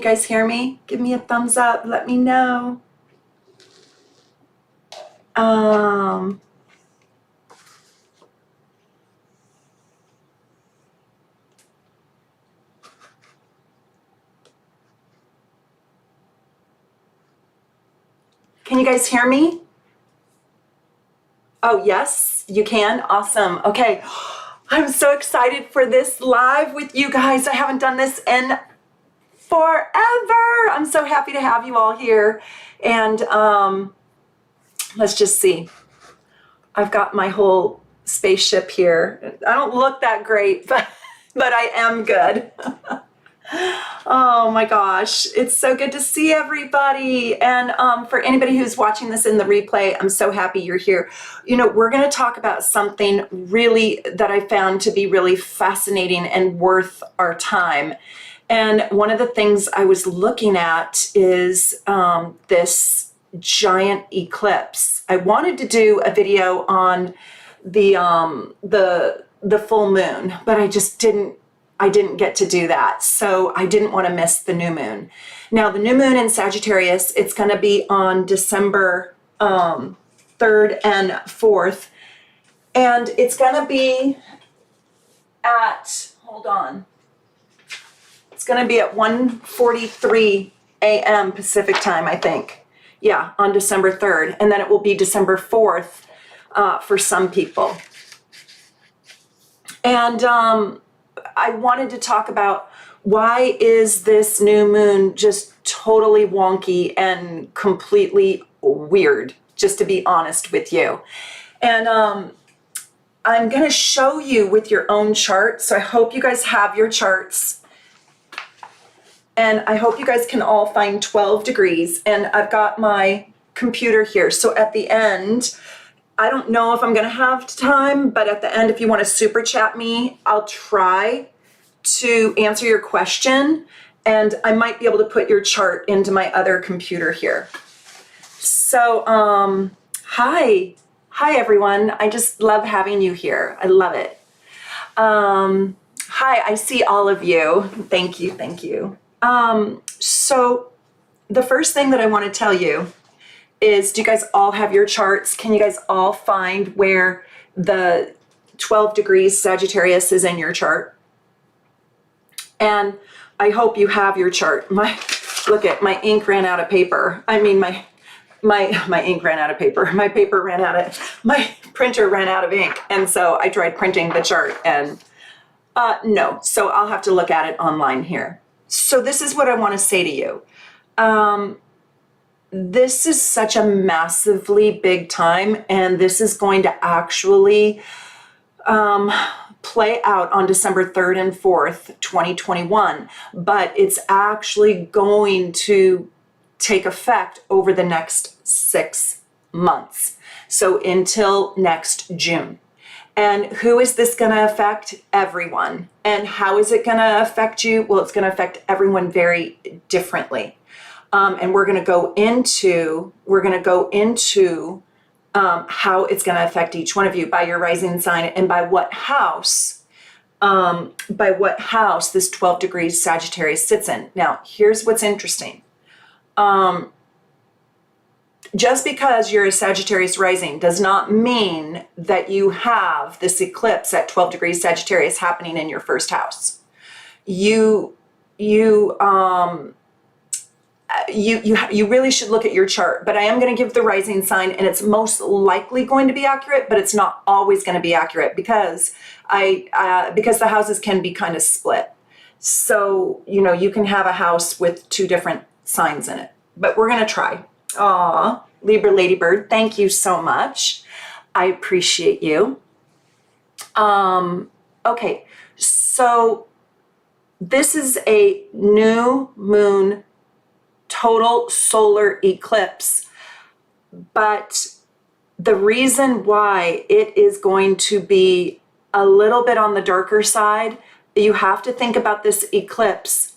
you guys hear me? Give me a thumbs up. Let me know. Can you guys hear me? Oh, yes, you can. Awesome. Okay. I'm so excited for this live with you guys. I haven't done this in forever. I'm so happy to have you all here. And let's just see. I've got my whole spaceship here. I don't look that great, but I am good. Oh my gosh, it's so good to see everybody. And for anybody who's watching this in the replay, I'm so happy you're here. You know, we're going to talk about something really that I found to be really fascinating and worth our time. And one of the things I was looking at is this giant eclipse. I wanted to do a video on the full moon, but I didn't get to do that. So I didn't want to miss the new moon. Now the new moon in Sagittarius, it's going to be on December 3rd and 4th. And it's going to be at, hold on. It's going to be at 1:43 a.m. Pacific time, I think. Yeah, on December 3rd. And then it will be December 4th for some people. And I wanted to talk about why is this new moon just totally wonky and completely weird, just to be honest with you. And I'm going to show you with your own chart. So I hope you guys have your charts. And I hope you guys can all find 12 degrees. And I've got my computer here. So at the end, I don't know if I'm going to have time, but at the end, if you want to super chat me, I'll try to answer your question, and I might be able to put your chart into my other computer here. So, hi everyone. I just love having you here. I love it. Hi, I see all of you. Thank you. So the first thing that I want to tell you is, do you guys all have your charts? Can you guys all find where the 12 degrees Sagittarius is in your chart? And I hope you have your chart. Look at my ink ran out of paper. I mean, my ink ran out of paper. My printer ran out of ink. And so I tried printing the chart and no. So I'll have to look at it online here. So this is what I want to say to you. This is such a massively big time, and this is going to actually play out on December 3rd and 4th, 2021, but it's actually going to take effect over the next 6 months. So until next June. And who is this going to affect? Everyone. And how is it going to affect you? Well, it's going to affect everyone very differently. And we're going to go into how it's going to affect each one of you by your rising sign and by what house this 12 degrees Sagittarius sits in. Now, here's what's interesting. Just because you're a Sagittarius rising does not mean that you have this eclipse at 12 degrees Sagittarius happening in your first house. You really should look at your chart, but I am going to give the rising sign, and it's most likely going to be accurate, but it's not always going to be accurate because the houses can be kind of split. So, you know, you can have a house with 2 different signs in it, but we're going to try. Aw, Libra Ladybird, thank you so much. I appreciate you. Okay, so this is a new moon total solar eclipse, but the reason why it is going to be a little bit on the darker side, you have to think about this eclipse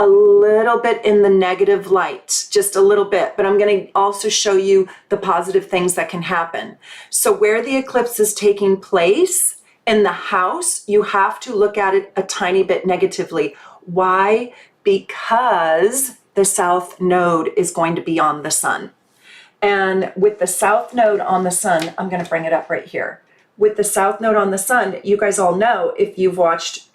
a little bit in the negative light, just a little bit, but I'm going to also show you the positive things that can happen. So where the eclipse is taking place in the house, you have to look at it a tiny bit negatively. Why? Because the south node is going to be on the sun. And with the south node on the sun, I'm going to bring it up right here. With the south node on the sun, you guys all know, if you've watched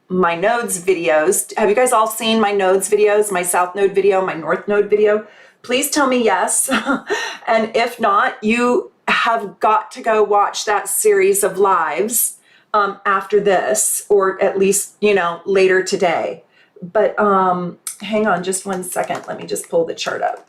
my nodes videos, have you guys all seen my nodes videos, my south node video, my north node video? Please tell me yes. And if not, you have got to go watch that series of lives after this, or at least, you know, later today. But hang on just one second. Let me just pull the chart up.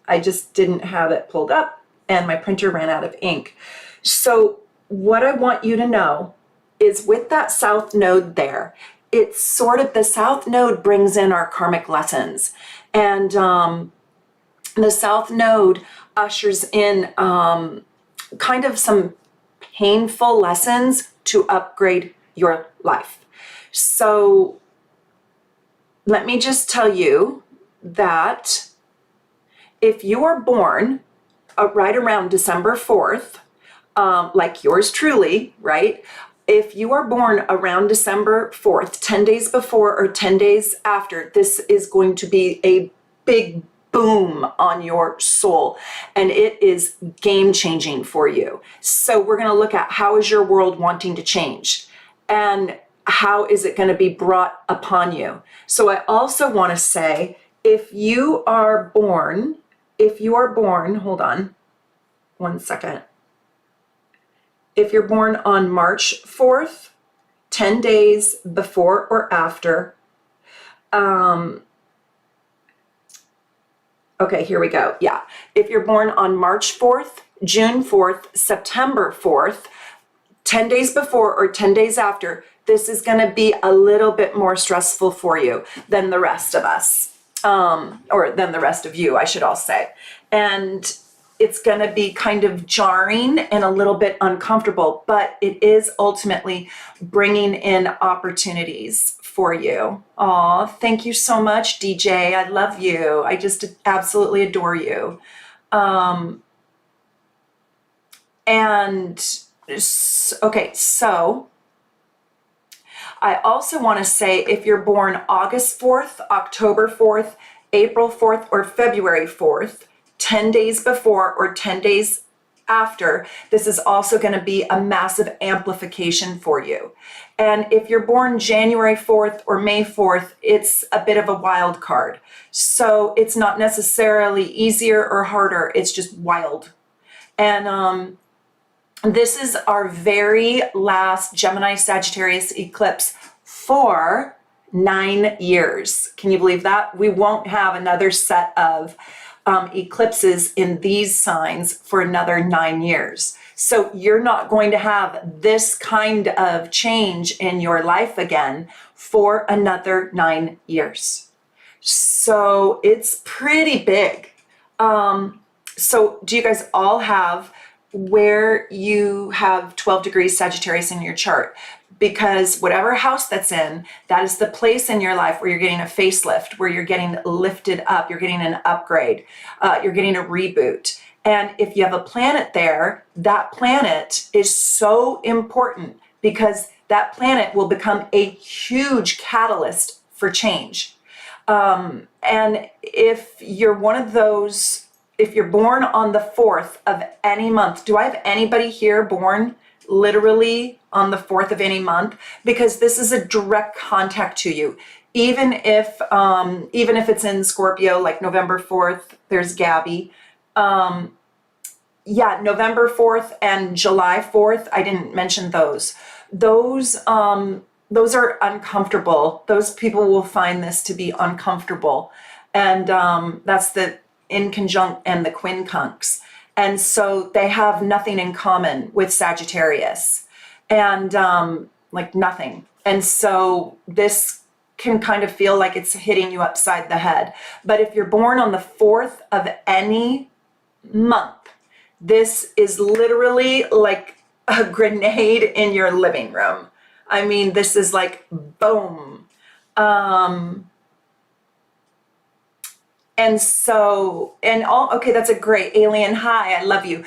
I just didn't have it pulled up and my printer ran out of ink. So what I want you to know is with that south node there, it's sort of, the south node brings in our karmic lessons. And the south node ushers in kind of some painful lessons to upgrade your life. So let me just tell you that if you are born right around December 4th, like yours truly, right? If you are born around December 4th, 10 days before or 10 days after, this is going to be a big boom on your soul, and it is game changing for you. So we're going to look at how is your world wanting to change, and how is it going to be brought upon you. So I also want to say, if you are born, hold on one second. If you're born on March 4th, 10 days before or after, okay, here we go. Yeah. If you're born on March 4th, June 4th, September 4th, 10 days before or 10 days after, this is going to be a little bit more stressful for you than the rest of us, or than the rest of you, I should all say. And it's going to be kind of jarring and a little bit uncomfortable, but it is ultimately bringing in opportunities for you. Aw, thank you so much, DJ. I love you. I just absolutely adore you. Okay, so I also want to say, if you're born August 4th, October 4th, April 4th, or February 4th, 10 days before or 10 days after, this is also going to be a massive amplification for you. And if you're born January 4th or May 4th, it's a bit of a wild card. So it's not necessarily easier or harder, it's just wild. And this is our very last Gemini Sagittarius eclipse for 9 years. Can you believe that? We won't have another set of eclipses in these signs for another 9 years. So you're not going to have this kind of change in your life again for another 9 years. So it's pretty big. So do you guys all have where you have 12 degrees Sagittarius in your chart? Because whatever house that's in, that is the place in your life where you're getting a facelift, where you're getting lifted up, you're getting an upgrade, you're getting a reboot. And if you have a planet there, that planet is so important because that planet will become a huge catalyst for change. And if you're one of those, if you're born on the 4th of any month, do I have anybody here born literally on the 4th of any month? Because this is a direct contact to you. Even if it's in Scorpio, like November 4th, there's Gabby. Yeah, November 4th and July 4th, I didn't mention those. Those are uncomfortable. Those people will find this to be uncomfortable. And that's the in conjunct and the quincunx. And so they have nothing in common with Sagittarius, and like nothing. And so this can kind of feel like it's hitting you upside the head. But if you're born on the 4th of any month, this is literally like a grenade in your living room. I mean, this is like boom. And so, okay, that's a great alien. Hi, I love you.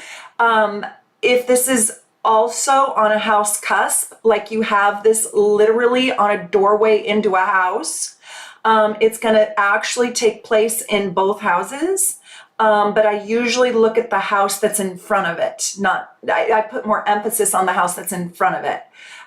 If this is also on a house cusp, like you have this literally on a doorway into a house, It's going to actually take place in both houses. But I usually look at the house that's in front of it. I put more emphasis on the house that's in front of it.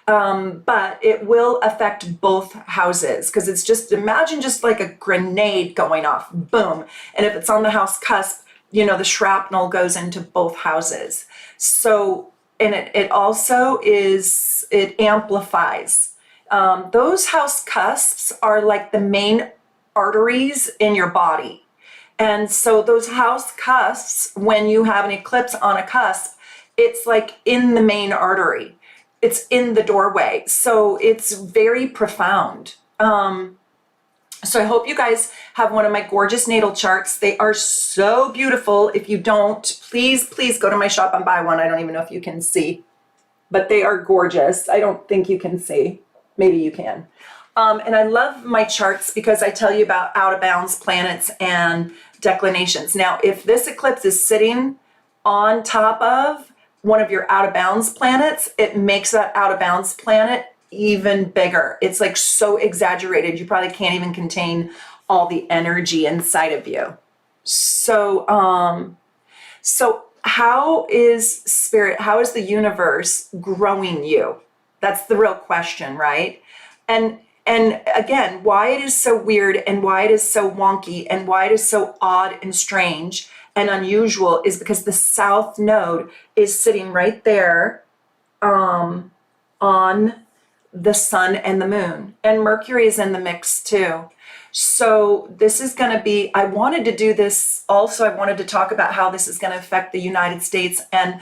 But it will affect both houses, because it's just, imagine just like a grenade going off, boom. And if it's on the house cusp, you know, the shrapnel goes into both houses. So, and it also is, it amplifies. Those house cusps are like the main arteries in your body. And so those house cusps, when you have an eclipse on a cusp, it's like in the main artery. It's in the doorway. So it's very profound. So I hope you guys have one of my gorgeous natal charts. They are so beautiful. If you don't, please, please go to my shop and buy one. I don't even know if you can see, but they are gorgeous. I don't think you can see. Maybe you can. And I love my charts because I tell you about out of bounds planets and declinations. Now, if this eclipse is sitting on top of one of your out of bounds planets, it makes that out of bounds planet even bigger. It's like so exaggerated. You probably can't even contain all the energy inside of you. So, so how is spirit, how is the universe growing you? That's the real question, right? And again, why it is so weird and why it is so wonky and why it is so odd and strange and unusual is because the south node is sitting right there on the sun and the moon. And Mercury is in the mix too. So this is going to be, I wanted to do this also, I wanted to talk about how this is going to affect the United States and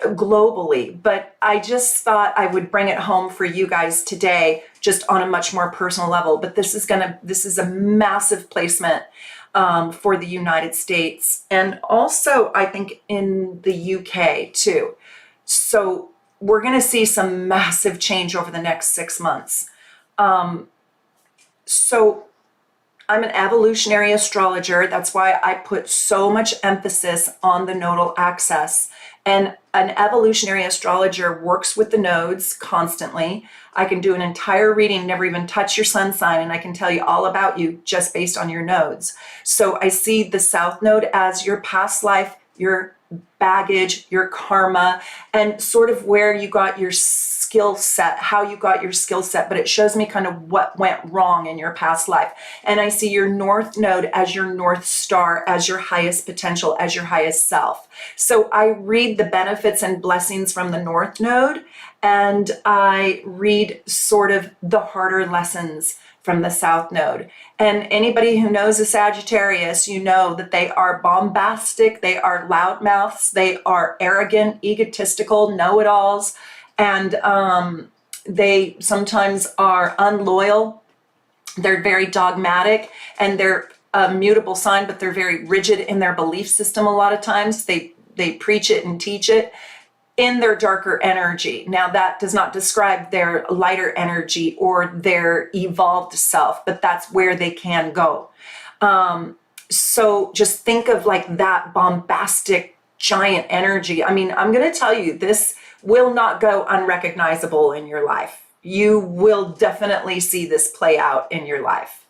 globally, but I just thought I would bring it home for you guys today, just on a much more personal level. But this is a massive placement for the United States, and also I think in the UK too. So we're going to see some massive change over the next 6 months. So I'm an evolutionary astrologer. That's why I put so much emphasis on the nodal axis. And an evolutionary astrologer works with the nodes constantly. I can do an entire reading, never even touch your sun sign, and I can tell you all about you just based on your nodes. So I see the south node as your past life, your baggage, your karma, and sort of where you got your skill set, how you got your skill set, but it shows me kind of what went wrong in your past life. And I see your north node as your north star, as your highest potential, as your highest self. So I read the benefits and blessings from the north node, and I read sort of the harder lessons from the south node. And anybody who knows a Sagittarius, you know that they are bombastic, they are loudmouths, they are arrogant, egotistical, know-it-alls, and they sometimes are unloyal. They're very dogmatic, and they're a mutable sign, but they're very rigid in their belief system a lot of times. They preach it and teach it in their darker energy. Now, that does not describe their lighter energy or their evolved self, but that's where they can go. So just think of like that bombastic giant energy. I mean, I'm going to tell you, this will not go unrecognizable in your life. You will definitely see this play out in your life.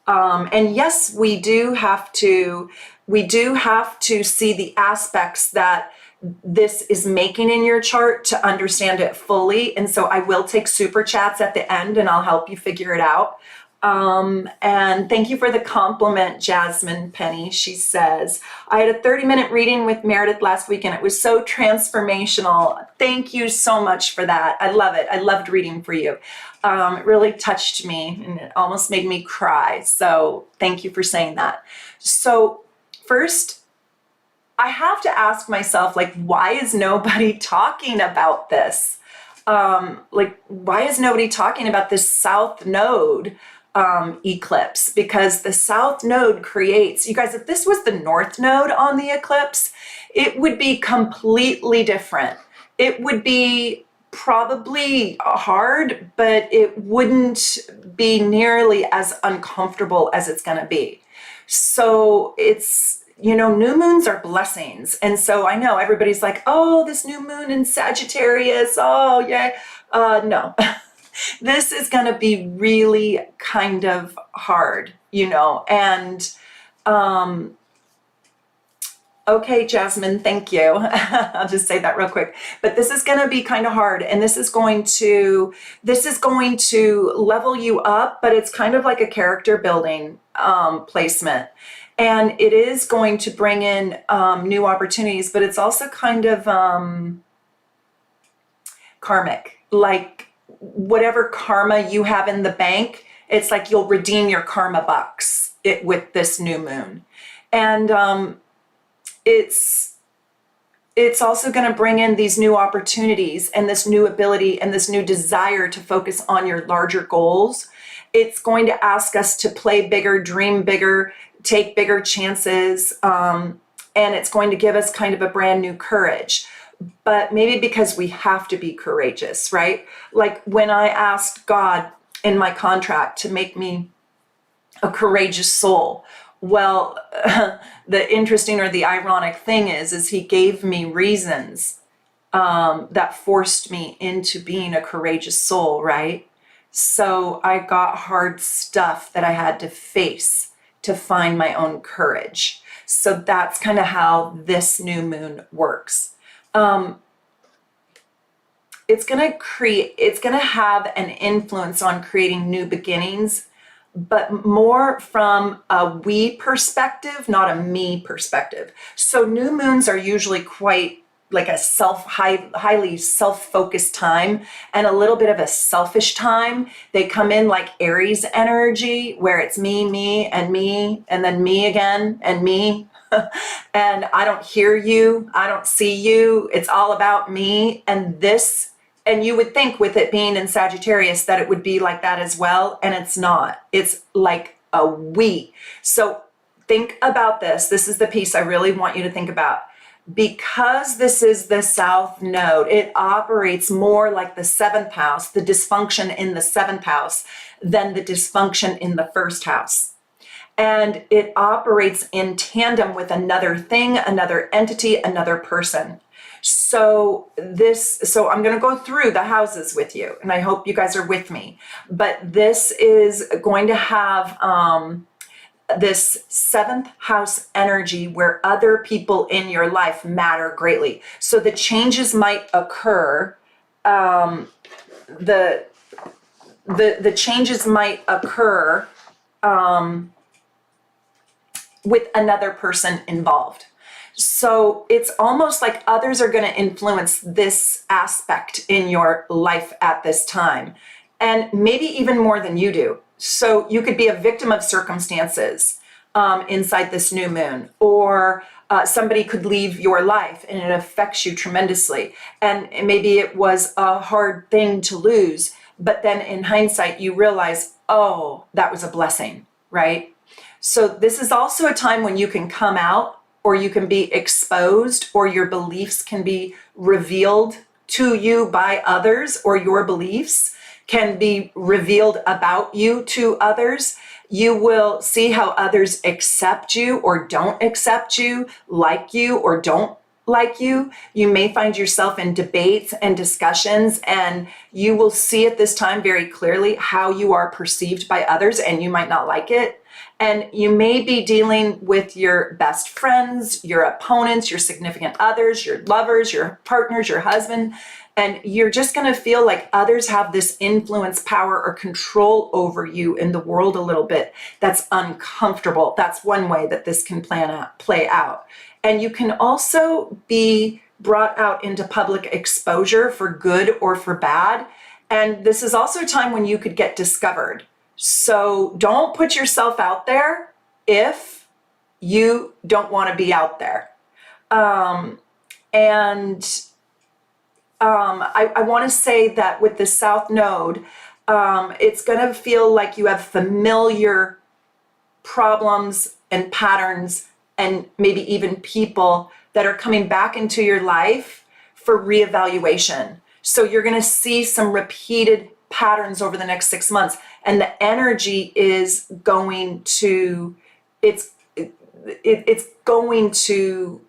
And yes, we do have to see the aspects that this is making in your chart to understand it fully. And so I will take super chats at the end and I'll help you figure it out. And thank you for the compliment, Jasmine Penny. She says, I had a 30-minute reading with Meredith last week and it was so transformational. Thank you so much for that. I love it. I loved reading for you. It really touched me and it almost made me cry. So thank you for saying that. So first, I have to ask myself, like, why is nobody talking about this? Like, why is nobody talking about this south node eclipse? Because the south node creates, you guys, if this was the north node on the eclipse, it would be completely different. It would be probably hard, but it wouldn't be nearly as uncomfortable as it's going to be. So it's, you know, new moons are blessings. And so I know everybody's like, oh, this new moon in Sagittarius. Oh, yeah. No, this is going to be really kind of hard. you know, and okay, Jasmine, thank you. I'll just say that real quick. But this is going to be kind of hard, and this is going to level you up, but it's kind of like a character building placement. And it is going to bring in new opportunities, but it's also kind of karmic. Like whatever karma you have in the bank, it's like you'll redeem your karma bucks with this new moon. And it's also going to bring in these new opportunities and this new ability and this new desire to focus on your larger goals. It's going to ask us to play bigger, dream bigger, take bigger chances, and it's going to give us kind of a brand new courage. But maybe because we have to be courageous, right? Like when I asked God in my contract to make me a courageous soul, well, the interesting or the ironic thing is he gave me reasons that forced me into being a courageous soul, right? So I got hard stuff that I had to face to find my own courage. So that's kind of how this new moon works. It's going to have an influence on creating new beginnings, but more from a we perspective, not a me perspective. So new moons are usually quite like a highly self-focused time and a little bit of a selfish time. They come in like Aries energy, where it's me, and then me again, and me. And I don't hear you, I don't see you, it's all about me. And you would think with it being in Sagittarius that it would be like that as well, and it's not. It's like a we. So think about this. This is the piece I really want you to think about. Because this is the South Node, it operates more like the 7th house, the dysfunction in the 7th house, than the dysfunction in the 1st house. And it operates in tandem with another thing, another entity, another person. So I'm going to go through the houses with you, and I hope you guys are with me. But this is going to have this 7th house energy where other people in your life matter greatly. So the changes might occur. The changes might occur with another person involved. So it's almost like others are going to influence this aspect in your life at this time, and maybe even more than you do. So you could be a victim of circumstances inside this new moon, or somebody could leave your life and it affects you tremendously. And maybe it was a hard thing to lose, but then in hindsight, you realize, oh, that was a blessing, right? So this is also a time when you can come out, or you can be exposed, or your beliefs can be revealed to you by others, or your beliefs can be revealed about you to others. You will see how others accept you or don't accept you, like you or don't like you. You may find yourself in debates and discussions, and you will see at this time very clearly how you are perceived by others, and you might not like it. And you may be dealing with your best friends, your opponents, your significant others, your lovers, your partners, your husband, and you're just going to feel like others have this influence, power, or control over you in the world a little bit. That's uncomfortable. That's one way that this can play out. And you can also be brought out into public exposure for good or for bad. And this is also a time when you could get discovered. So don't put yourself out there if you don't want to be out there. I want to say that with the South Node, it's going to feel like you have familiar problems and patterns and maybe even people that are coming back into your life for reevaluation. So you're going to see some repeated patterns over the next 6 months, and the energy is going to it's going to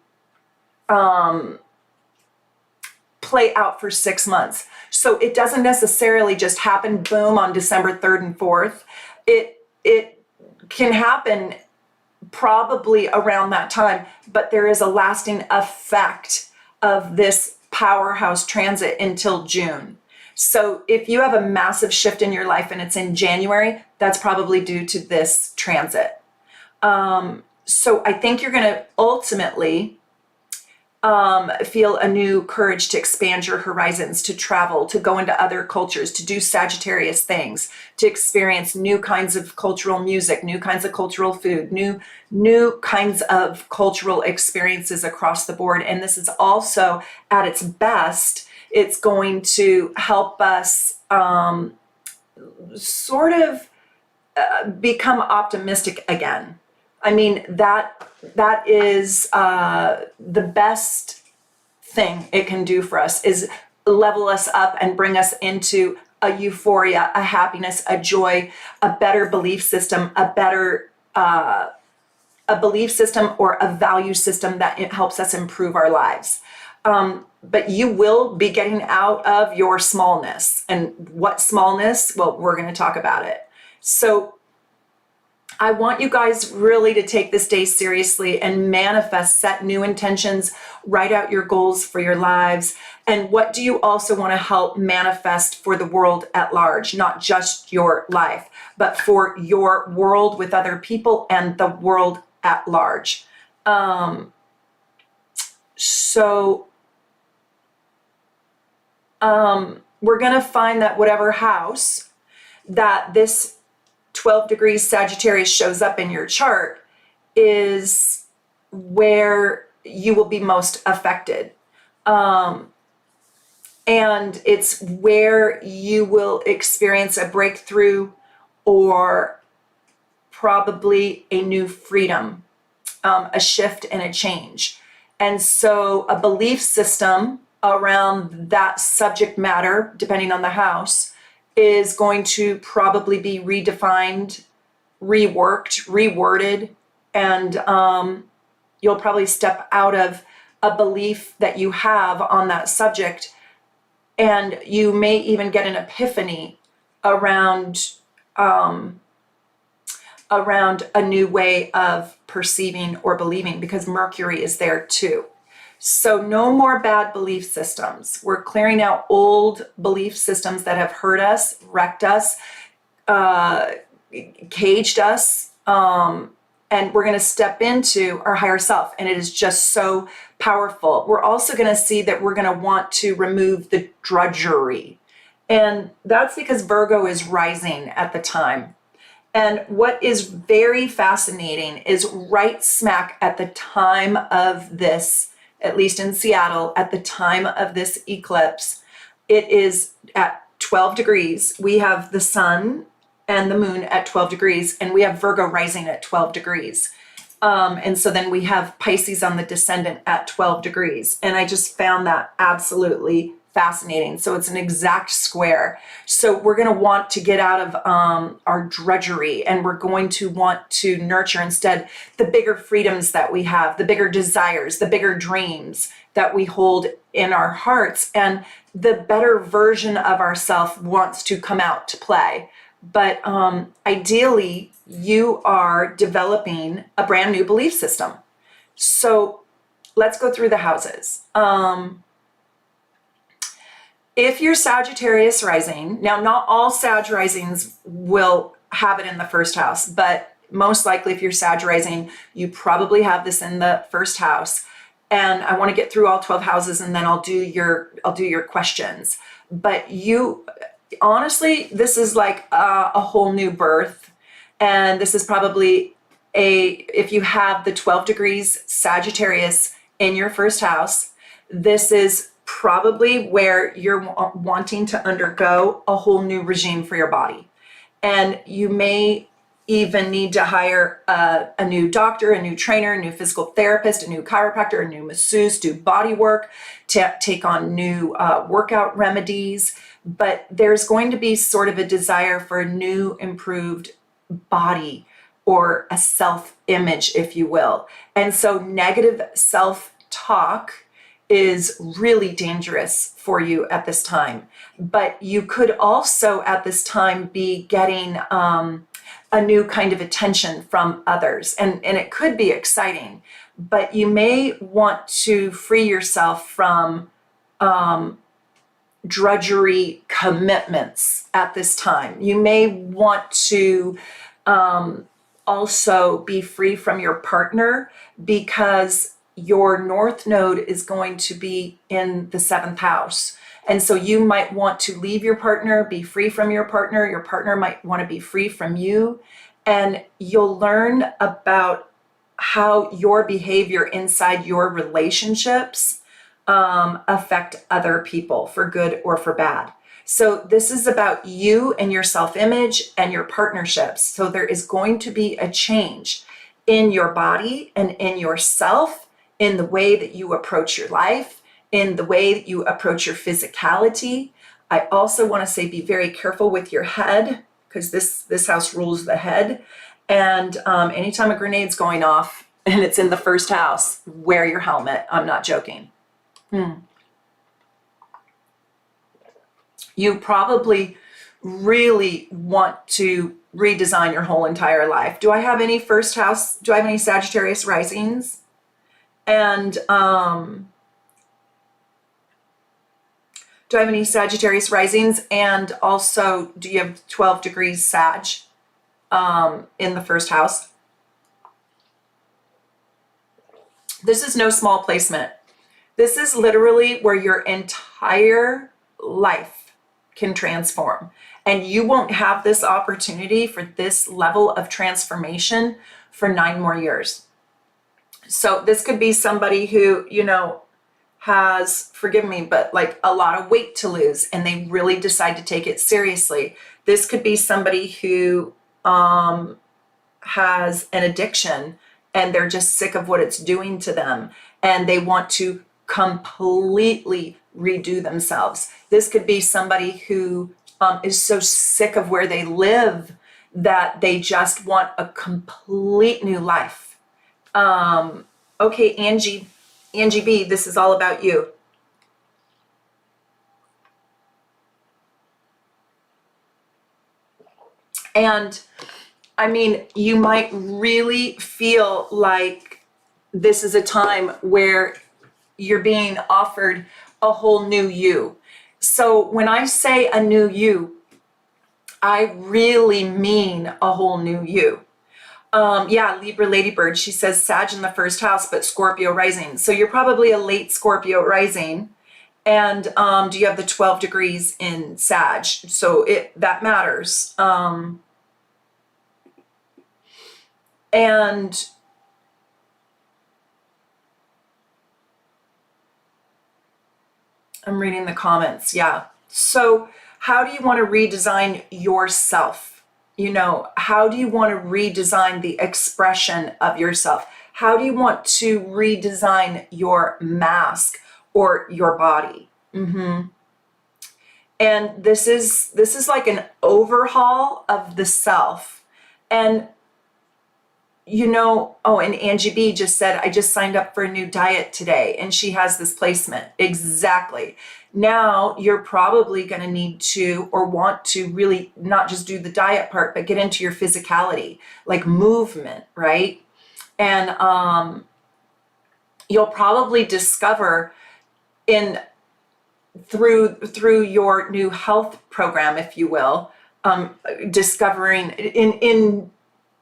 play out for 6 months. So it doesn't necessarily just happen boom on December 3rd and 4th. It can happen probably around that time, but there is a lasting effect of this powerhouse transit until June. So if you have a massive shift in your life and it's in January, that's probably due to this transit. So I think you're going to ultimately feel a new courage to expand your horizons, to travel, to go into other cultures, to do Sagittarius things, to experience new kinds of cultural music, new kinds of cultural food, new kinds of cultural experiences across the board. And this is also at its best, it's going to help us sort of become optimistic again. I mean, that is the best thing it can do for us, is level us up and bring us into a euphoria, a happiness, a joy, a better belief system, a belief system or a value system that it helps us improve our lives. But you will be getting out of your smallness. And what smallness? Well, we're going to talk about it. So I want you guys really to take this day seriously and manifest, set new intentions, write out your goals for your lives. And what do you also want to help manifest for the world at large? Not just your life, but for your world with other people and the world at large. We're going to find that whatever house that this 12 degrees Sagittarius shows up in your chart is where you will be most affected. And it's where you will experience a breakthrough or probably a new freedom, a shift and a change. And so a belief system around that subject matter, depending on the house, is going to probably be redefined, reworked, reworded, and you'll probably step out of a belief that you have on that subject, and you may even get an epiphany around a new way of perceiving or believing, because Mercury is there too. So no more bad belief systems. We're clearing out old belief systems that have hurt us, wrecked us, caged us, and we're going to step into our higher self. And it is just so powerful. We're also going to see that we're going to want to remove the drudgery. And that's because Virgo is rising at the time. And what is very fascinating is right smack at the time of this, at least in Seattle, at the time of this eclipse, it is at 12 degrees. We have the sun and the moon at 12 degrees, and we have Virgo rising at 12 degrees. And so then we have Pisces on the descendant at 12 degrees. And I just found that absolutely fascinating. So it's an exact square. So we're going to want to get out of our drudgery, and we're going to want to nurture instead the bigger freedoms that we have, the bigger desires, the bigger dreams that we hold in our hearts, and the better version of ourself wants to come out to play. But ideally, you are developing a brand new belief system. So let's go through the houses. If you're Sagittarius rising, now not all Sag risings will have it in the first house, but most likely if you're Sag rising, you probably have this in the first house. And I want to get through all 12 houses, and then I'll do your questions. But you, honestly, this is like a whole new birth. And this is probably if you have the 12 degrees Sagittarius in your first house, this is probably where you're wanting to undergo a whole new regime for your body. And you may even need to hire a new doctor, a new trainer, a new physical therapist, a new chiropractor, a new masseuse, do body work, take on new workout remedies. But there's going to be sort of a desire for a new, improved body, or a self-image, if you will. And so negative self-talk is really dangerous for you at this time. But you could also at this time be getting a new kind of attention from others. And it could be exciting, but you may want to free yourself from drudgery commitments at this time. You may want to also be free from your partner, because your North Node is going to be in the 7th house. And so you might want to leave your partner, be free from your partner. Your partner might want to be free from you. And you'll learn about how your behavior inside your relationships affect other people for good or for bad. So this is about you and your self-image and your partnerships. So there is going to be a change in your body and in yourself, in the way that you approach your life, in the way that you approach your physicality. I also want to say be very careful with your head, because this house rules the head. And anytime a grenade's going off and it's in the 1st house, wear your helmet. I'm not joking. You probably really want to redesign your whole entire life. Do I have any 1st house? Do I have any Sagittarius risings? And do I have any Sagittarius risings? And also, do you have 12 degrees Sag in the 1st house? This is no small placement. This is literally where your entire life can transform. And you won't have this opportunity for this level of transformation for 9 more years. So this could be somebody who, you know, has, forgive me, but like a lot of weight to lose, and they really decide to take it seriously. This could be somebody who has an addiction and they're just sick of what it's doing to them, and they want to completely redo themselves. This could be somebody who is so sick of where they live that they just want a complete new life. Okay, Angie B, this is all about you. And I mean, you might really feel like this is a time where you're being offered a whole new you. So when I say a new you, I really mean a whole new you. Yeah, Libra Ladybird, she says Sag in the 1st house, but Scorpio rising. So you're probably a late Scorpio rising. And do you have the 12 degrees in Sag? So that matters. And I'm reading the comments. Yeah. So how do you want to redesign yourself? You know, how do you want to redesign the expression of yourself? How do you want to redesign your mask or your body? And this is like an overhaul of the self. And you know, oh, and Angie B just said, I just signed up for a new diet today, and she has this placement. Exactly. Now you're probably going to need to, or want to really not just do the diet part, but get into your physicality, like movement, right? And you'll probably discover through your new health program, if you will, discovering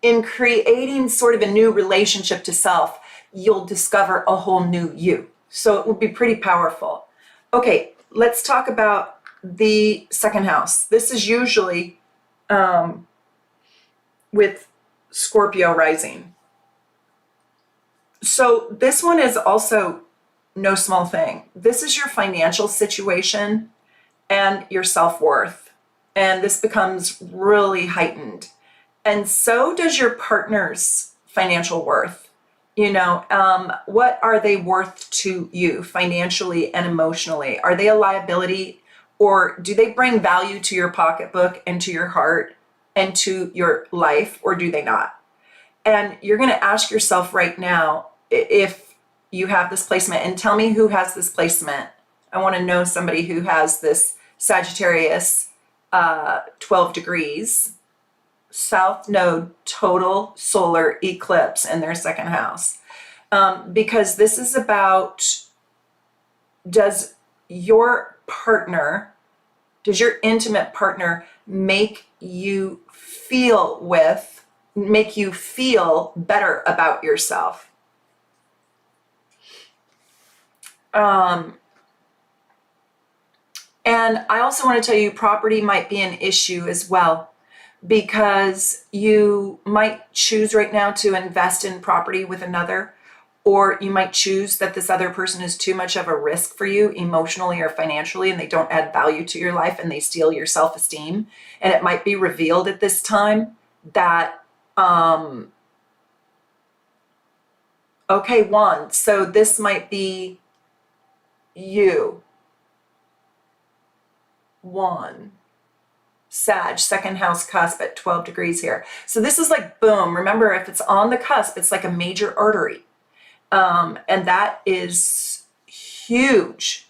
in creating sort of a new relationship to self, you'll discover a whole new you. So it will be pretty powerful. Okay, let's talk about the 2nd house. This is usually with Scorpio rising. So this one is also no small thing. This is your financial situation and your self-worth. And this becomes really heightened. And so does your partner's financial worth. You know, what are they worth to you financially and emotionally? Are they a liability, or do they bring value to your pocketbook and to your heart and to your life, or do they not? And you're going to ask yourself right now, if you have this placement, and tell me who has this placement. I want to know somebody who has this Sagittarius 12 degrees. South Node total solar eclipse in their second house. Because this is about, does your intimate partner make you feel better about yourself? And I also want to tell you, property might be an issue as well, because you might choose right now to invest in property with another, or you might choose that this other person is too much of a risk for you emotionally or financially, and they don't add value to your life and they steal your self-esteem. And it might be revealed at this time that, okay, one, so this might be you. One. Sag, second house cusp at 12 degrees here. So this is like boom. Remember, if it's on the cusp, it's like a major artery. And that is huge.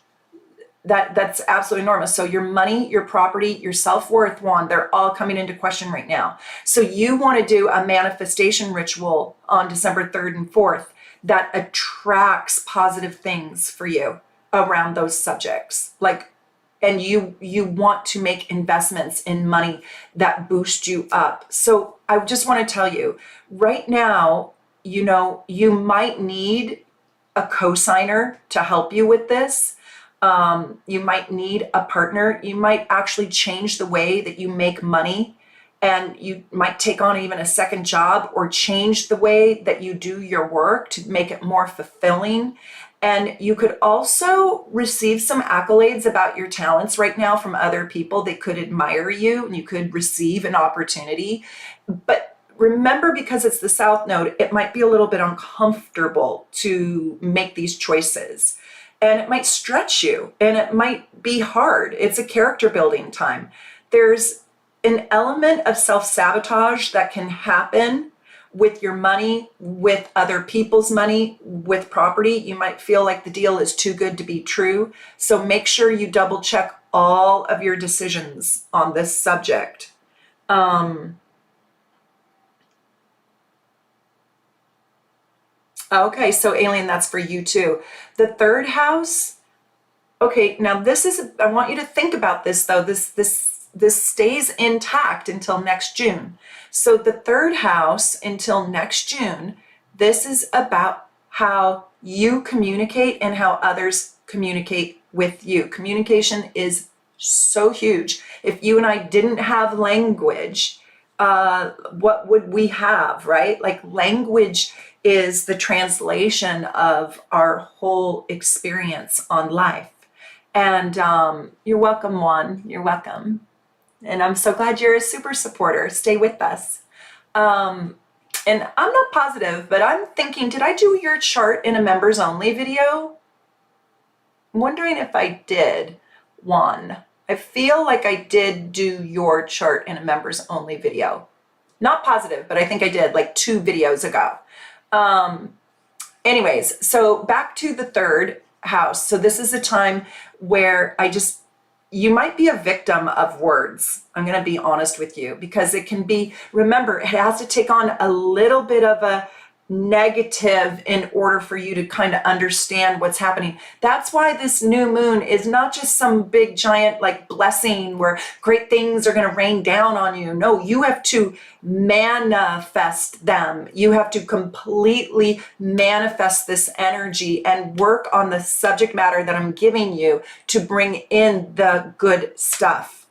That's absolutely enormous. So your money, your property, your self-worth, one, they're all coming into question right now. So you want to do a manifestation ritual on December 3rd and 4th that attracts positive things for you around those subjects. Like, and you want to make investments in money that boost you up. So I just want to tell you right now, you know, you might need a co-signer to help you with this. You might need a partner. You might actually change the way that you make money, and you might take on even a second job or change the way that you do your work to make it more fulfilling. And you could also receive some accolades about your talents right now from other people. They could admire you and you could receive an opportunity. But remember, because it's the South Node, it might be a little bit uncomfortable to make these choices. And it might stretch you and it might be hard. It's a character building time. There's an element of self-sabotage that can happen with your money, with other people's money, with property. You might feel like the deal is too good to be true. So make sure you double check all of your decisions on this subject. Okay, so alien, that's for you too. The third house. Okay, now this is, I want you to think about this though. This stays intact until next June. So the third house until next June, this is about how you communicate and how others communicate with you. Communication is so huge. If you and I didn't have language, what would we have, right? Like, language is the translation of our whole experience on life. And you're welcome, Juan. You're welcome. And I'm so glad you're a super supporter. Stay with us. And I'm not positive, but I'm thinking, did I do your chart in a members only video? I'm wondering if I did, Juan. I feel like I did do your chart in a members only video. Not positive, but I think I did, like 2 videos ago. Anyways, so back to the third house. So this is a time where you might be a victim of words. I'm going to be honest with you, because it can be, remember, it has to take on a little bit of a negative in order for you to kind of understand what's happening. That's why this new moon is not just some big giant like blessing where great things are going to rain down on you. No, you have to manifest them. You have to completely manifest this energy and work on the subject matter that I'm giving you to bring in the good stuff.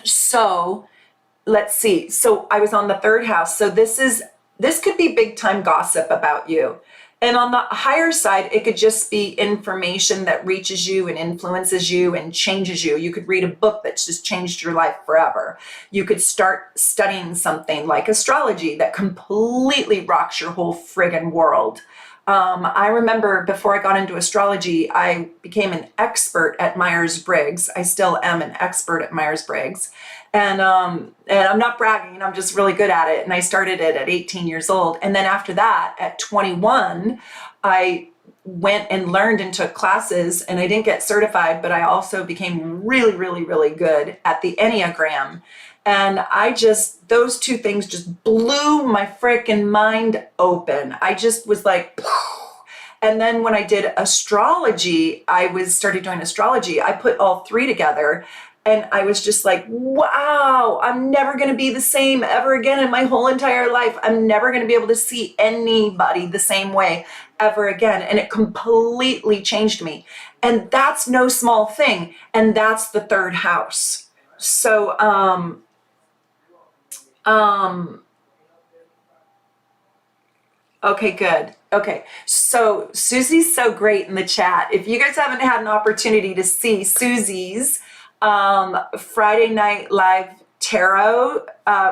So let's see. So I was on the third house. So this could be big time gossip about you. And on the higher side, it could just be information that reaches you and influences you and changes you. You could read a book that's just changed your life forever. You could start studying something like astrology that completely rocks your whole friggin' world. I remember before I got into astrology, I became an expert at Myers-Briggs. I still am an expert at Myers-Briggs. And I'm not bragging, I'm just really good at it. And I started it at 18 years old. And then after that, at 21, I went and learned and took classes, and I didn't get certified, but I also became really, really, really good at the Enneagram. And those two things just blew my freaking mind open. I just was like, and then when I did astrology, started doing astrology, I put all three together. And I was just like, wow, I'm never going to be the same ever again in my whole entire life. I'm never going to be able to see anybody the same way ever again. And it completely changed me. And that's no small thing. And that's the third house. So, okay, good. Okay, so Susie's so great in the chat. If you guys haven't had an opportunity to see Susie's Friday night live tarot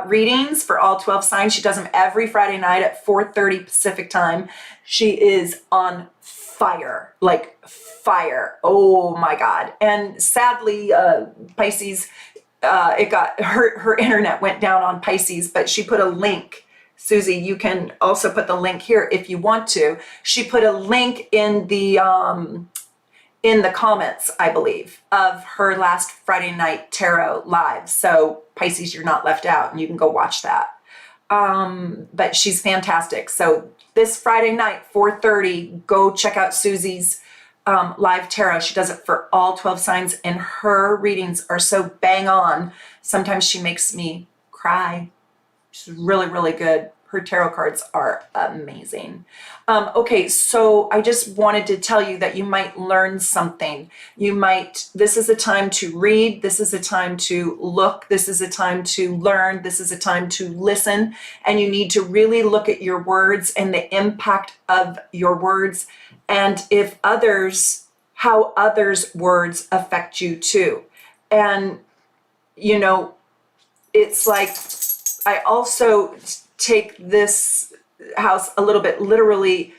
readings for all 12 signs, she does them every Friday night at 4:30 Pacific time. She is on fire, like fire. Oh my God. And sadly, Pisces, her internet went down on Pisces, but she put a link. Susie, you can also put the link here if you want to. She put a link in the comments, I believe, of her last Friday night tarot live. So Pisces, you're not left out, and you can go watch that. But she's fantastic. So this Friday night, 4:30, go check out Susie's live tarot. She does it for all 12 signs, and her readings are so bang on. Sometimes she makes me cry. She's really, really good. Her tarot cards are amazing. Okay, so I just wanted to tell you that you might learn something. This is a time to read. This is a time to look. This is a time to learn. This is a time to listen. And you need to really look at your words and the impact of your words, and how others' words affect you too. And, it's like, I also take this house a little bit literally,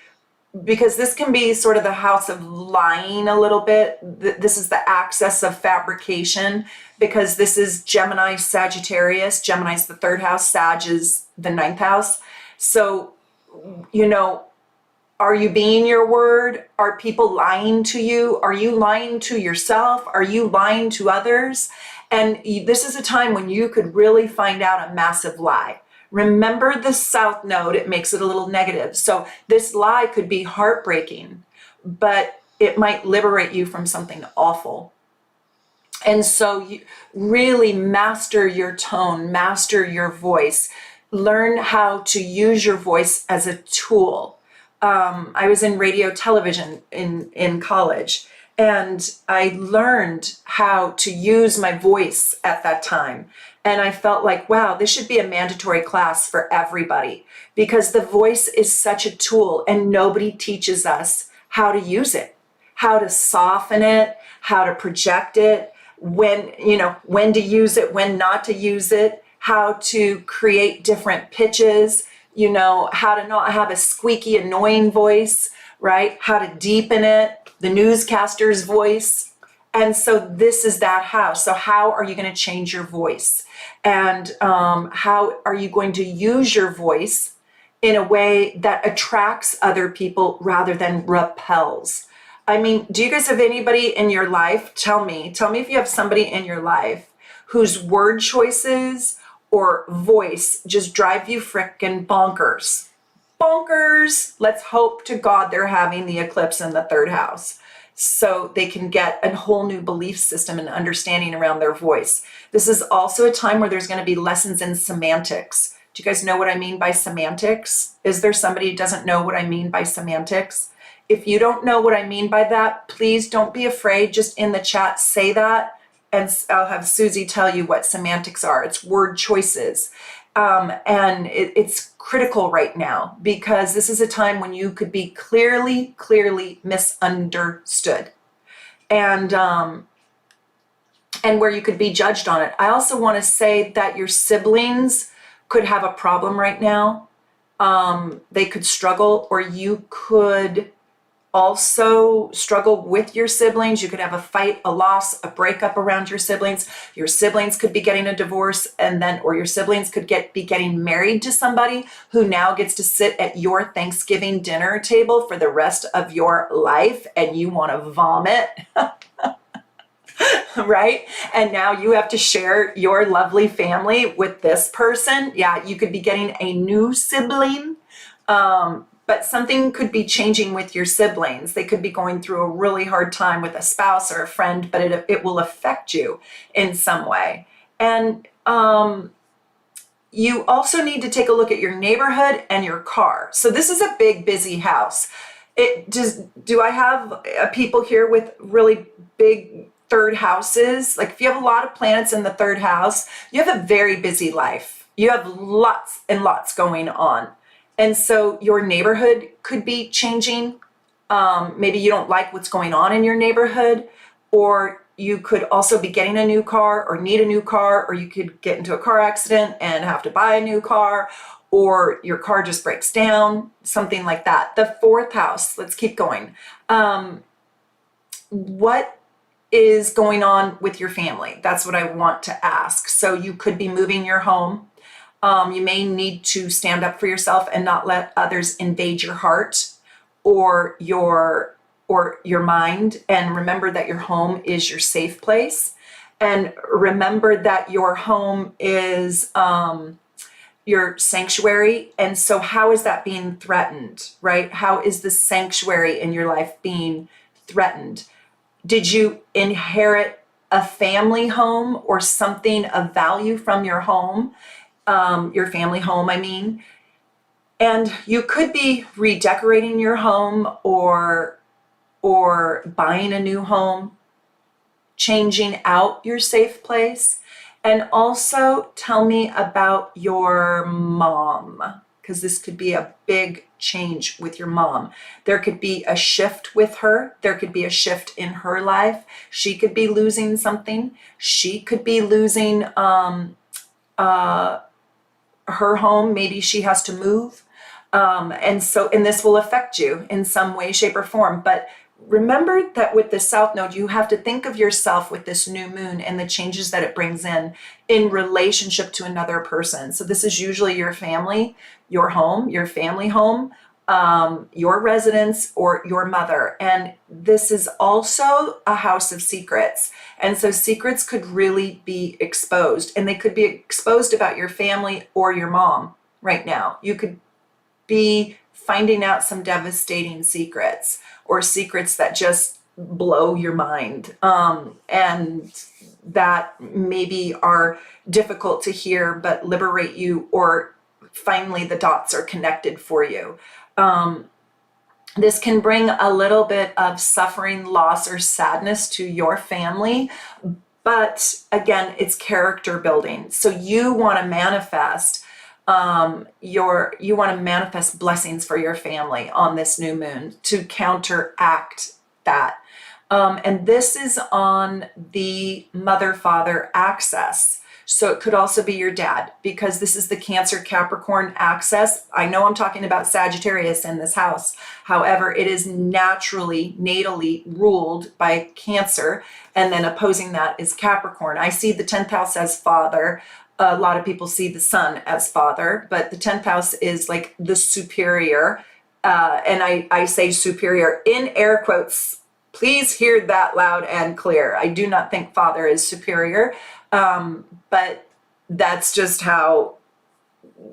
because this can be sort of the house of lying a little bit. This is the axis of fabrication, because this is Gemini Sagittarius. Gemini's the third house, Sag is the ninth house. So, are you being your word? Are people lying to you? Are you lying to yourself? Are you lying to others? And this is a time when you could really find out a massive lie. Remember the South Node, it makes it a little negative. So this lie could be heartbreaking, but it might liberate you from something awful. And so you really master your tone, master your voice, learn how to use your voice as a tool. I was in radio television in college, and I learned how to use my voice at that time. And I felt like, wow, this should be a mandatory class for everybody, because the voice is such a tool and nobody teaches us how to use it, how to soften it, how to project it, when to use it, when not to use it, how to create different pitches, how to not have a squeaky, annoying voice, right? How to deepen it, the newscaster's voice. And so this is that house. So how are you going to change your voice? And how are you going to use your voice in a way that attracts other people rather than repels? I mean, do you guys have anybody in your life? Tell me if you have somebody in your life whose word choices or voice just drive you frickin' bonkers. Bonkers. Let's hope to God they're having the eclipse in the third house, so they can get a whole new belief system and understanding around their voice. This is also a time where there's going to be lessons in semantics. Do you guys know what I mean by semantics? Is there somebody who doesn't know what I mean by semantics? If you don't know what I mean by that, please don't be afraid. Just in the chat, say that, and I'll have Susie tell you what semantics are. It's word choices. And it's critical right now, because this is a time when you could be clearly misunderstood, and where you could be judged on it. I also want to say that your siblings could have a problem right now. They could struggle, or you could also struggle with your siblings. You could have a fight, a loss, a breakup around your siblings. Your siblings could be getting a divorce, and then, or your siblings could be getting married to somebody who now gets to sit at your Thanksgiving dinner table for the rest of your life, and you want to vomit. Right? And now you have to share your lovely family with this person. Yeah, you could be getting a new sibling. But something could be changing with your siblings. They could be going through a really hard time with a spouse or a friend, but it will affect you in some way. And you also need to take a look at your neighborhood and your car. So this is a big, busy house. Do I have people here with really big third houses? Like if you have a lot of planets in the third house, you have a very busy life. You have lots and lots going on. And so your neighborhood could be changing. Maybe you don't like what's going on in your neighborhood, or you could also be getting a new car or need a new car, or you could get into a car accident and have to buy a new car, or your car just breaks down, something like that. The fourth house, let's keep going. What is going on with your family? That's what I want to ask. So you could be moving your home. You may need to stand up for yourself and not let others invade your heart or your mind. And remember that your home is your safe place. And remember that your home is your sanctuary. And so how is that being threatened, right? How is the sanctuary in your life being threatened? Did you inherit a family home or something of value from your home? Your family home, I mean. And you could be redecorating your home or buying a new home, changing out your safe place. And also tell me about your mom, because this could be a big change with your mom. There could be a shift with her. There could be a shift in her life. She could be losing something. She could be losing her home. Maybe she has to move. And this will affect you in some way, shape, or form. But remember that with the South Node, you have to think of yourself with this new moon and the changes that it brings in relationship to another person. So this is usually your family, your home, your family home, your residence, or your mother. And this is also a house of secrets. And so secrets could really be exposed, and they could be exposed about your family or your mom right now. You could be finding out some devastating secrets, or secrets that just blow your mind, and that maybe are difficult to hear but liberate you, or finally the dots are connected for you. This can bring a little bit of suffering, loss, or sadness to your family, but again, it's character building. So you want to manifest blessings for your family on this new moon to counteract that. And this is on the mother-father axis. So it could also be your dad, because this is the Cancer Capricorn axis. I know I'm talking about Sagittarius in this house. However, it is naturally, natally ruled by Cancer, and then opposing that is Capricorn. I see the 10th house as father. A lot of people see the sun as father, but the 10th house is like the superior. And I say superior in air quotes. Please hear that loud and clear. I do not think father is superior. But that's just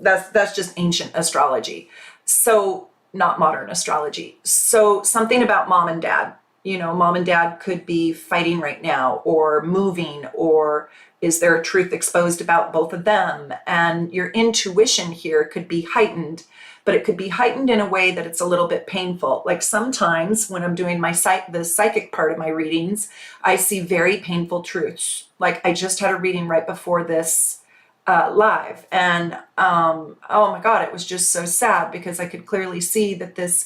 that's just ancient astrology. So not modern astrology. So something about mom and dad, mom and dad could be fighting right now, or moving, or is there a truth exposed about both of them? And your intuition here could be heightened, but it could be heightened in a way that it's a little bit painful. Like sometimes when I'm doing the psychic part of my readings, I see very painful truths. Like I just had a reading right before this live, and oh my God, it was just so sad, because I could clearly see that this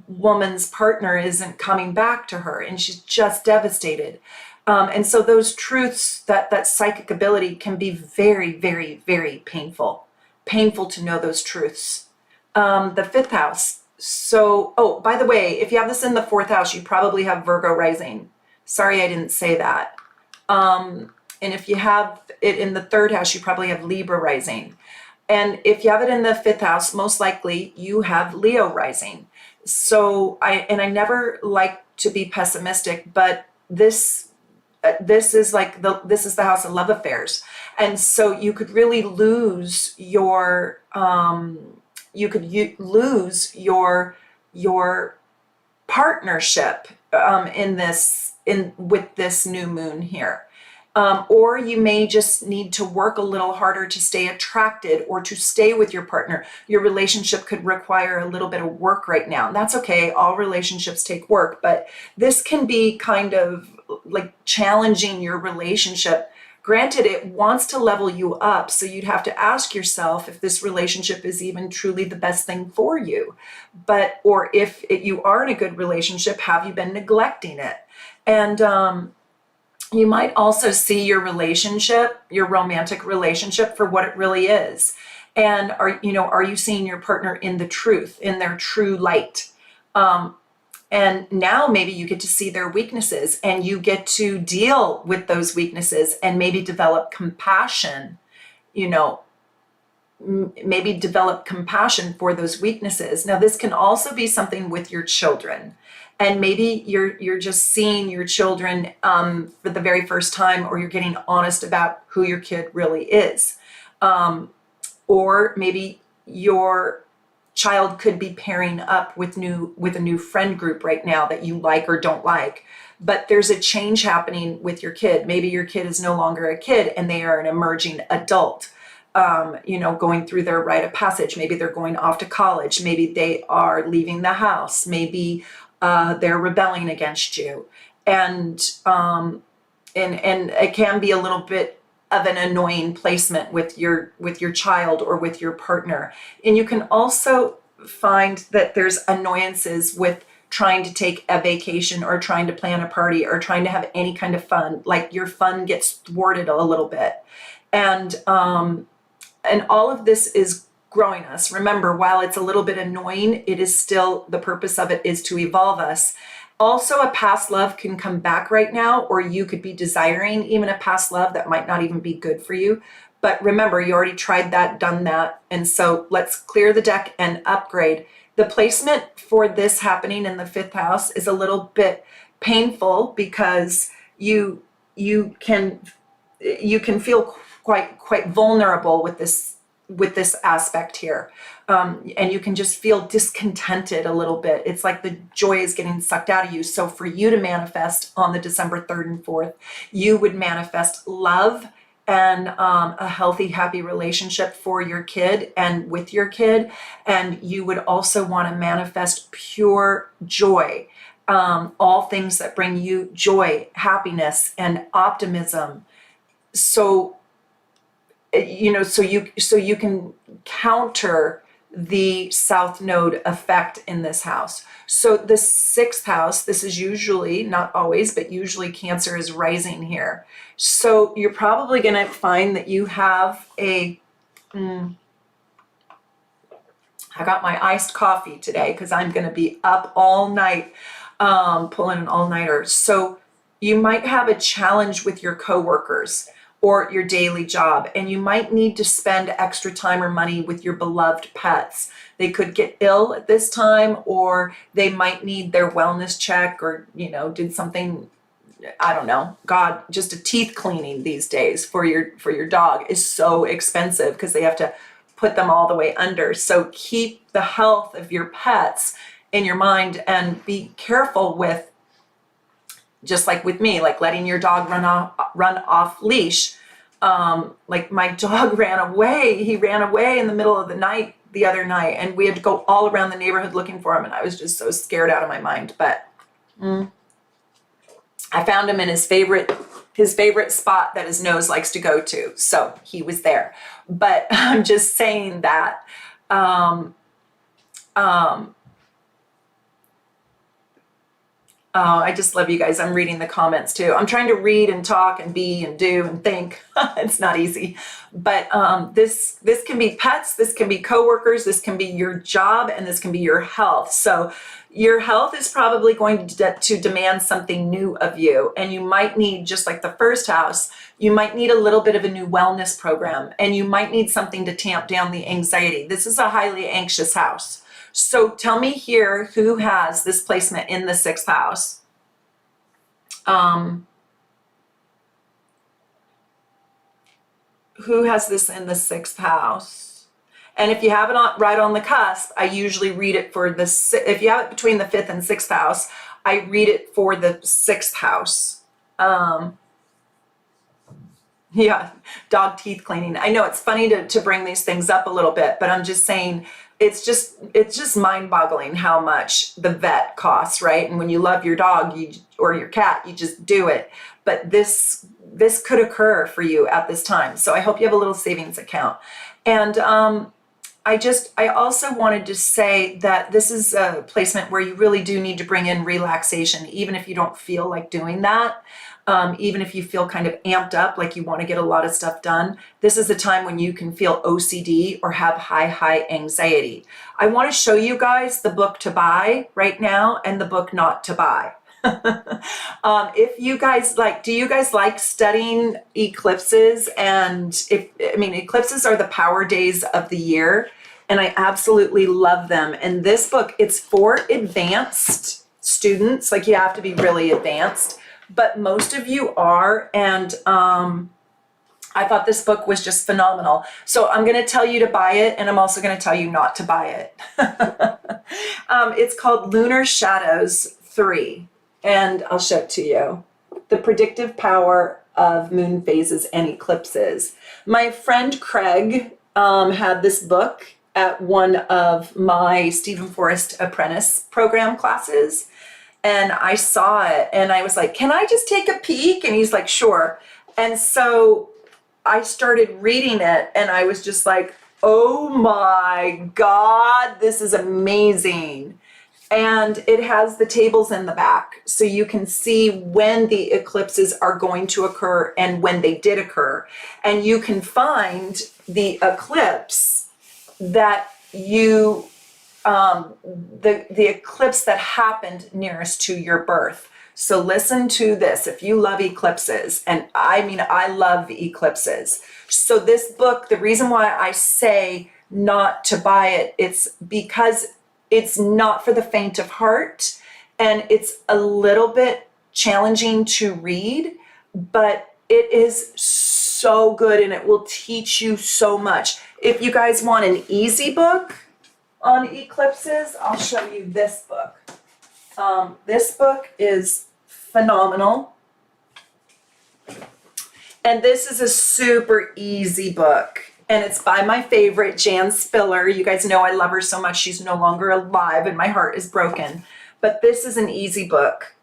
woman's partner isn't coming back to her, and she's just devastated. And so those truths, that psychic ability can be very, very, very painful to know those truths. The 5th house. So, oh, by the way, if you have this in the 4th house, you probably have Virgo rising. Sorry, I didn't say that. And if you have it in the 3rd house, you probably have Libra rising. And if you have it in the 5th house, most likely you have Leo rising. So I never like to be pessimistic, but this is like this is the house of love affairs. And so you could really lose your lose your partnership in with this new moon here. Or you may just need to work a little harder to stay attracted or to stay with your partner. Your relationship could require a little bit of work right now. And that's okay. All relationships take work, but this can be kind of like challenging your relationship. Granted, it wants to level you up, so you'd have to ask yourself if this relationship is even truly the best thing for you. Or if you are in a good relationship, have you been neglecting it? And you might also see your relationship, your romantic relationship, for what it really is. And are you seeing your partner in the truth, in their true light? And now maybe you get to see their weaknesses and you get to deal with those weaknesses and maybe develop compassion, maybe develop compassion for those weaknesses. Now, this can also be something with your children. And maybe you're just seeing your children for the very first time, or you're getting honest about who your kid really is. Or maybe your child could be pairing up with a new friend group right now that you like or don't like. But there's a change happening with your kid. Maybe your kid is no longer a kid and they are an emerging adult, going through their rite of passage. Maybe they're going off to college. Maybe they are leaving the house. Maybe they're rebelling against you. And it can be a little bit of an annoying placement with your child or with your partner. And you can also find that there's annoyances with trying to take a vacation or trying to plan a party or trying to have any kind of fun. Like your fun gets thwarted a little bit. And all of this is growing us. Remember, while it's a little bit annoying, it is still, the purpose of it is to evolve us. Also, a past love can come back right now, or you could be desiring even a past love that might not even be good for you. But remember, you already tried that, done that. And so let's clear the deck and upgrade. The placement for this happening in the 5th house is a little bit painful because you can feel quite vulnerable with this aspect here. And you can just feel discontented a little bit. It's like the joy is getting sucked out of you. So for you to manifest on the December 3rd and 4th, you would manifest love and a healthy, happy relationship for your kid and with your kid. And you would also want to manifest pure joy, all things that bring you joy, happiness, and optimism. So so you can counter the South Node effect in this house. So the 6th house, this is usually, not always, but usually Cancer is rising here. So you're probably going to find that you have I got my iced coffee today because I'm going to be up all night pulling an all-nighter. So you might have a challenge with your coworkers or your daily job, and you might need to spend extra time or money with your beloved pets. They could get ill at this time, or they might need their wellness check, or did something, I don't know, God, just a teeth cleaning these days for your dog is so expensive because they have to put them all the way under. So keep the health of your pets in your mind and be careful with, just like with me, like letting your dog run off leash. Like my dog ran away. He ran away in the middle of the night the other night, and we had to go all around the neighborhood looking for him, and I was just so scared out of my mind. But I found him in his favorite spot that his nose likes to go to. So he was there. But I'm just saying that Oh, I just love you guys. I'm reading the comments too. I'm trying to read and talk and be and do and think. It's not easy. But this can be pets, this can be coworkers, this can be your job, and this can be your health. So your health is probably going to demand something new of you. And you might need, just like the first house, you might need a little bit of a new wellness program, and you might need something to tamp down the anxiety. This is a highly anxious house. So tell me here who has this placement in the 6th house. Who has this in the 6th house? And if you have it on, right on the cusp, I usually read it for the, if you have it between the 5th and 6th house, I read it for the 6th house. Yeah, dog teeth cleaning. I know it's funny to bring these things up a little bit, but I'm just saying, it's just mind-boggling how much the vet costs, right? And when you love your dog or your cat, you just do it. But this could occur for you at this time. So I hope you have a little savings account. And I also wanted to say that this is a placement where you really do need to bring in relaxation, even if you don't feel like doing that. Even if you feel kind of amped up, like you want to get a lot of stuff done, this is a time when you can feel OCD or have high anxiety. I want to show you guys the book to buy right now and the book not to buy. If you guys like, do you guys like studying eclipses? And eclipses are the power days of the year, and I absolutely love them. And this book, it's for advanced students, like you have to be really advanced. But most of you are, and I thought this book was just phenomenal. So I'm going to tell you to buy it, and I'm also going to tell you not to buy it. It's called Lunar Shadows 3, and I'll show it to you. The Predictive Power of Moon Phases and Eclipses. My friend Craig had this book at one of my Stephen Forrest Apprentice program classes. And I saw it and I was like, can I just take a peek? And he's like, sure. And so I started reading it and I was just like, oh my God, this is amazing. And it has the tables in the back, so you can see when the eclipses are going to occur and when they did occur. And you can find the eclipse that you the eclipse that happened nearest to your birth. So listen to this. If you love eclipses, and I love eclipses. So this book, the reason why I say not to buy it, it's because it's not for the faint of heart, and it's a little bit challenging to read, but it is so good and it will teach you so much. If you guys want an easy book on eclipses, I'll show you this book. This book is phenomenal. And this is a super easy book. And it's by my favorite, Jan Spiller. You guys know I love her so much. She's no longer alive and my heart is broken. But this is an easy book,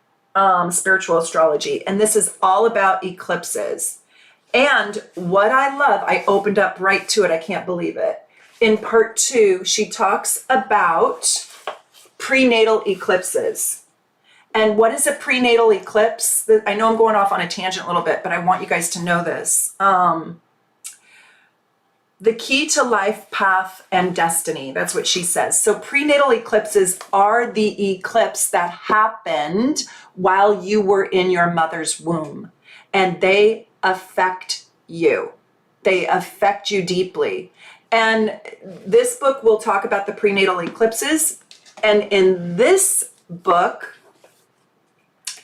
Spiritual Astrology. And this is all about eclipses. And what I love, I opened up right to it. I can't believe it. In part 2, she talks about prenatal eclipses. And what is a prenatal eclipse? I know I'm going off on a tangent a little bit, but I want you guys to know this. The key to life, path, and destiny. That's what she says. So prenatal eclipses are the eclipse that happened while you were in your mother's womb. And they affect you. They affect you deeply. And this book will talk about the prenatal eclipses. And in this book,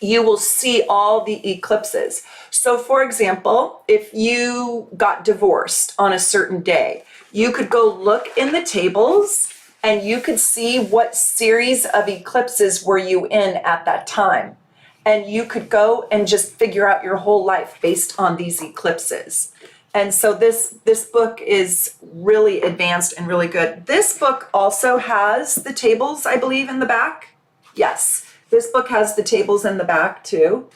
you will see all the eclipses. So for example, if you got divorced on a certain day, you could go look in the tables and you could see what series of eclipses were you in at that time. And you could go and just figure out your whole life based on these eclipses. And so this book is really advanced and really good. This book also has the tables, I believe, in the back. Yes, this book has the tables in the back too.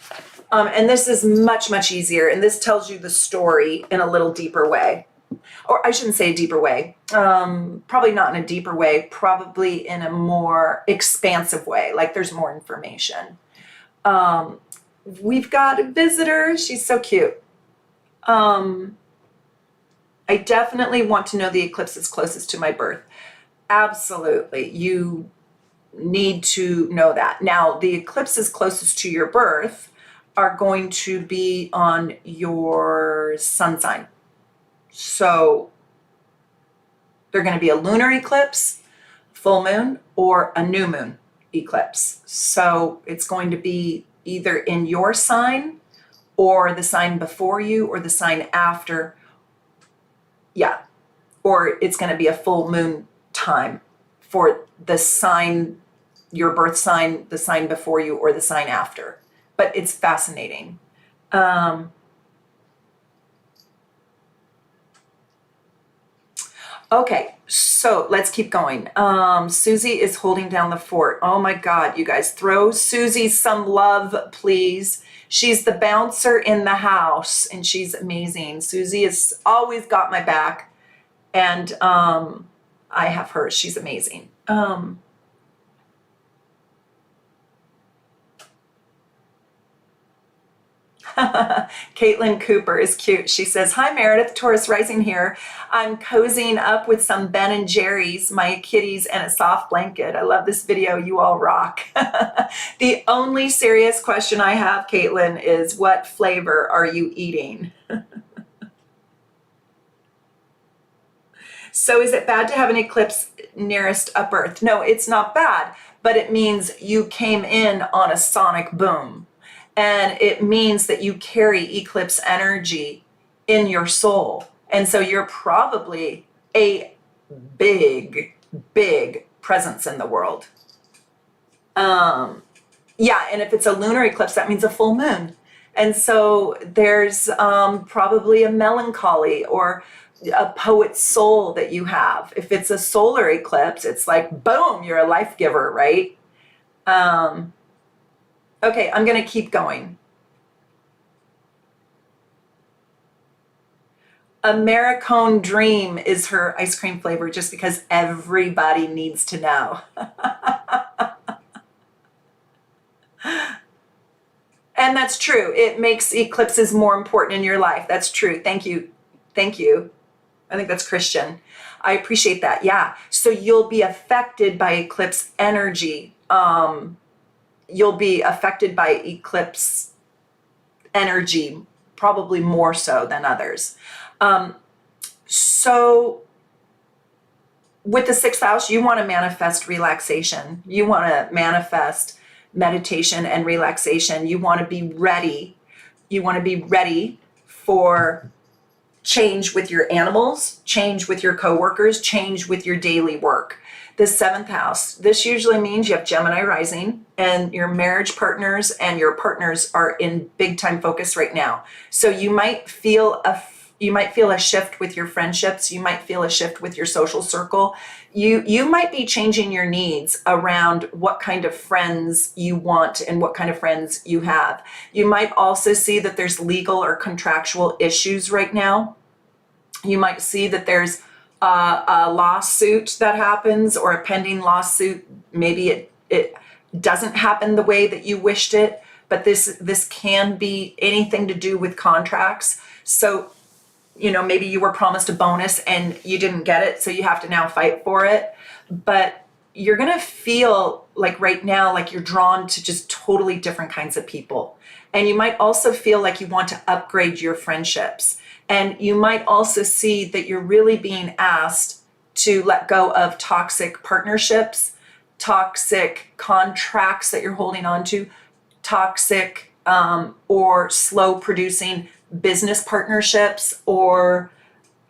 And this is much, much easier. And this tells you the story in a little deeper way. Or I shouldn't say a deeper way. Probably not in a deeper way, probably in a more expansive way, like there's more information. We've got a visitor. She's so cute. I definitely want to know the eclipses closest to my birth. Absolutely. You need to know that. Now, the eclipses closest to your birth are going to be on your sun sign. So they're going to be a lunar eclipse, full moon, or a new moon eclipse. So it's going to be either in your sign or the sign before you or the sign after. Yeah. Or it's going to be a full moon time for the sign, your birth sign, the sign before you, or the sign after. But it's fascinating. Okay, so let's keep going. Susie is holding down the fort. Oh my God, you guys, throw Susie some love, please. She's the bouncer in the house, and she's amazing. Susie has always got my back, and I have hers. She's amazing. Caitlin Cooper is cute. She says, hi Meredith, Taurus Rising here. I'm cozying up with some Ben and Jerry's, my kitties, and a soft blanket. I love this video. You all rock. The only serious question I have, Caitlin, is what flavor are you eating? So is it bad to have an eclipse nearest a birth? No, it's not bad, but it means you came in on a sonic boom. And it means that you carry eclipse energy in your soul. And so you're probably a big, big presence in the world. Yeah, and if it's a lunar eclipse, that means a full moon. And so there's probably a melancholy or a poet's soul that you have. If it's a solar eclipse, it's like, boom, you're a life giver, right? Okay, I'm going to keep going. Americone Dream is her ice cream flavor just because everybody needs to know. And that's true. It makes eclipses more important in your life. That's true. Thank you. Thank you. I think that's Christian. I appreciate that. Yeah. So you'll be affected by eclipse energy. You'll be affected by eclipse energy, probably more so than others. So with the sixth house, you want to manifest relaxation. You want to manifest meditation and relaxation. You want to be ready. You want to be ready for change with your animals, change with your coworkers, change with your daily work. The seventh house, this usually means you have Gemini rising and your marriage partners and your partners are in big time focus right now. So you might feel a shift with your friendships. You might feel a shift with your social circle. You might be changing your needs around what kind of friends you want and what kind of friends you have. You might also see that there's legal or contractual issues right now. You might see that there's a lawsuit that happens or a pending lawsuit. Maybe it doesn't happen the way that you wished it, but this can be anything to do with contracts. So, maybe you were promised a bonus and you didn't get it, so you have to now fight for it. But you're going to feel like right now, like you're drawn to just totally different kinds of people. And you might also feel like you want to upgrade your friendships. And you might also see that you're really being asked to let go of toxic partnerships, toxic contracts that you're holding on to, toxic or slow producing business partnerships, or,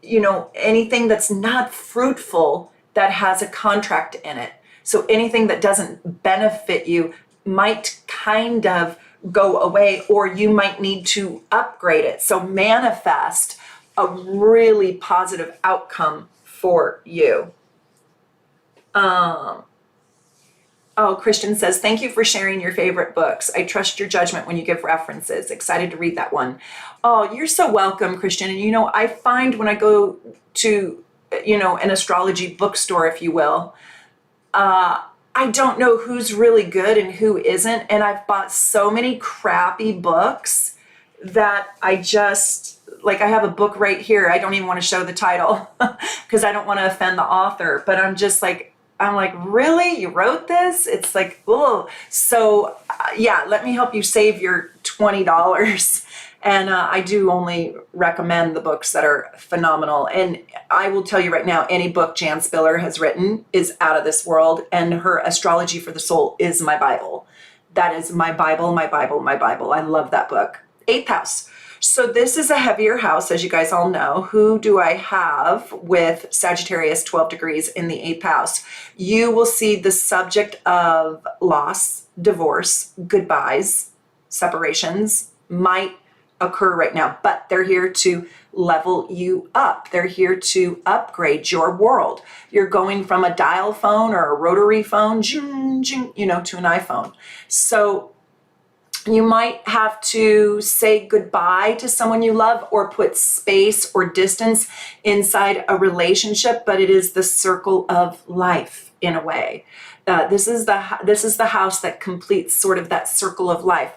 anything that's not fruitful that has a contract in it. So anything that doesn't benefit you might kind of go away, or you might need to upgrade it. So manifest a really positive outcome for you. Christian says, thank you for sharing your favorite books. I trust your judgment when you give references. Excited to read that one. Oh, you're so welcome, Christian. And I find when I go to, an astrology bookstore, if you will, I I don't know who's really good and who isn't. And I've bought so many crappy books that I just, like, I have a book right here. I don't even want to show the title because I don't want to offend the author, but I'm like, really? You wrote this? It's like, oh. So yeah, let me help you save your $20. And I do only recommend the books that are phenomenal. And I will tell you right now, any book Jan Spiller has written is out of this world. And her Astrology for the Soul is my Bible. That is my Bible, my Bible, my Bible. I love that book. 8th house. So this is a heavier house, as you guys all know. Who do I have with Sagittarius 12 degrees in the 8th house? You will see the subject of loss, divorce, goodbyes, separations might occur right now, but they're here to level you up. They're here to upgrade your world. You're going from a dial phone or a rotary phone, to an iPhone. So you might have to say goodbye to someone you love or put space or distance inside a relationship, but it is the circle of life in a way. This is the house that completes sort of that circle of life.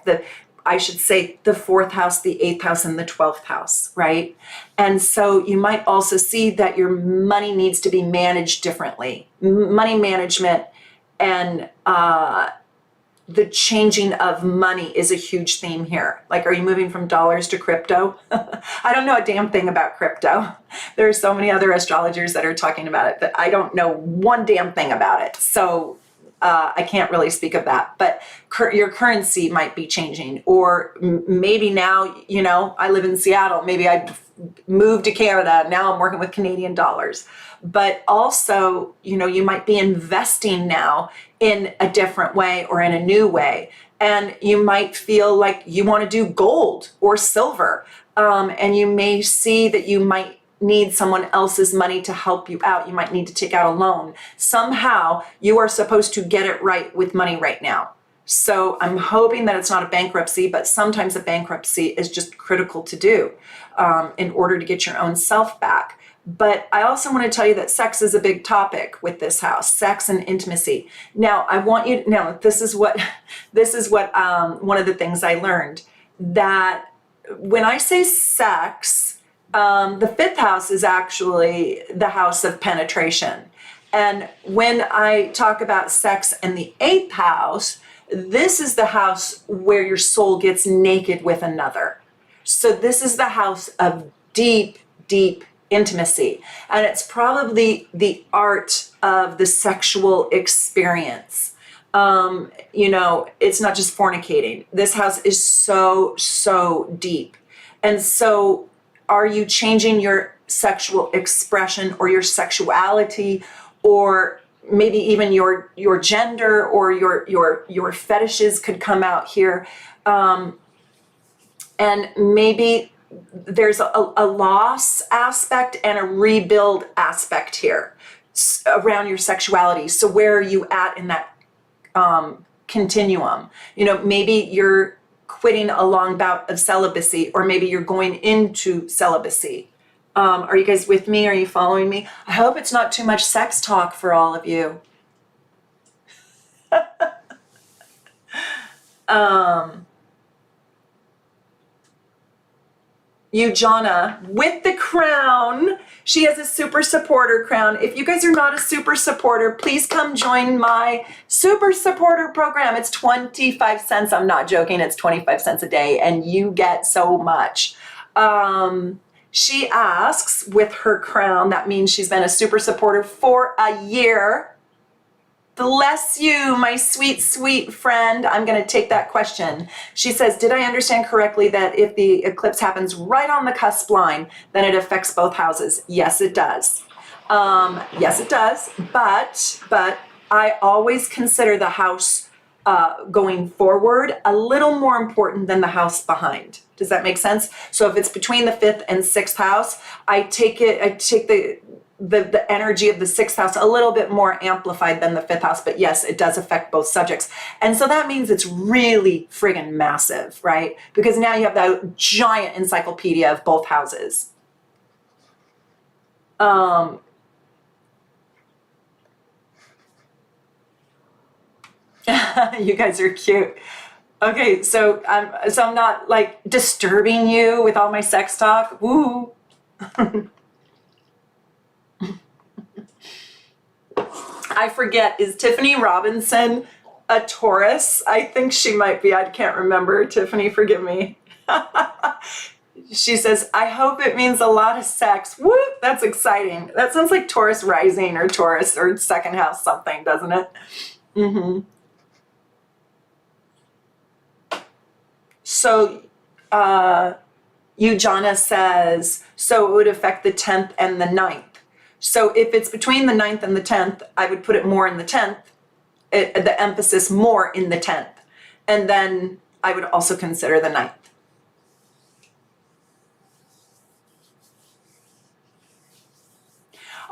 I should say the 4th house, the 8th house, and the 12th house, right? And so you might also see that your money needs to be managed differently. Money management and the changing of money is a huge theme here. Like, are you moving from dollars to crypto? I don't know a damn thing about crypto. There are so many other astrologers that are talking about it that I don't know one damn thing about it. So I can't really speak of that, but your currency might be changing, or maybe now, I live in Seattle. Maybe I moved to Canada. Now I'm working with Canadian dollars, but also, you might be investing now in a different way or in a new way. And you might feel like you want to do gold or silver. And you may see that you might need someone else's money to help you out. You might need to take out a loan. Somehow you are supposed to get it right with money right now. So I'm hoping that it's not a bankruptcy, but sometimes a bankruptcy is just critical to do in order to get your own self back. But I also want to tell you that sex is a big topic with this house, sex and intimacy. Now, this is what one of the things I learned, that when I say sex, the 5th house is actually the house of penetration. And when I talk about sex in the 8th house, this is the house where your soul gets naked with another. So this is the house of deep, deep intimacy. And it's probably the art of the sexual experience. It's not just fornicating. This house is so, so deep. And so are you changing your sexual expression or your sexuality, or maybe even your gender, or your fetishes could come out here? And maybe there's a loss aspect and a rebuild aspect here around your sexuality. So where are you at in that continuum? Maybe you're quitting a long bout of celibacy, or maybe you're going into celibacy. Are you guys with me? Are you following me? I hope it's not too much sex talk for all of you. Eugenia with the crown. She has a super supporter crown. If you guys are not a super supporter, please come join my super supporter program. It's 25 cents. I'm not joking. It's 25 cents a day, and you get so much. She asks with her crown, that means she's been a super supporter for a year. Bless you, my sweet, sweet friend. I'm going to take that question. She says, did I understand correctly that if the eclipse happens right on the cusp line, then it affects both houses? Yes, it does. Yes, it does. But I always consider the house going forward a little more important than the house behind. Does that make sense? So if it's between the 5th and 6th house, I take the energy of the 6th house a little bit more amplified than the 5th house, but yes, it does affect both subjects. And so that means it's really friggin' massive, right? Because now you have that giant encyclopedia of both houses. You guys are cute. Okay, so I'm not like disturbing you with all my sex talk. Woo. I forget, is Tiffany Robinson a Taurus? I think she might be. I can't remember. Tiffany, forgive me. She says, I hope it means a lot of sex. Woo, that's exciting. That sounds like Taurus rising or Taurus or second house something, doesn't it? Mm-hmm. So, Eugenia says, so it would affect the 10th and the 9th. So if it's between the 9th and the 10th, I would put it more in the 10th, the emphasis more in the 10th. And then I would also consider the 9th.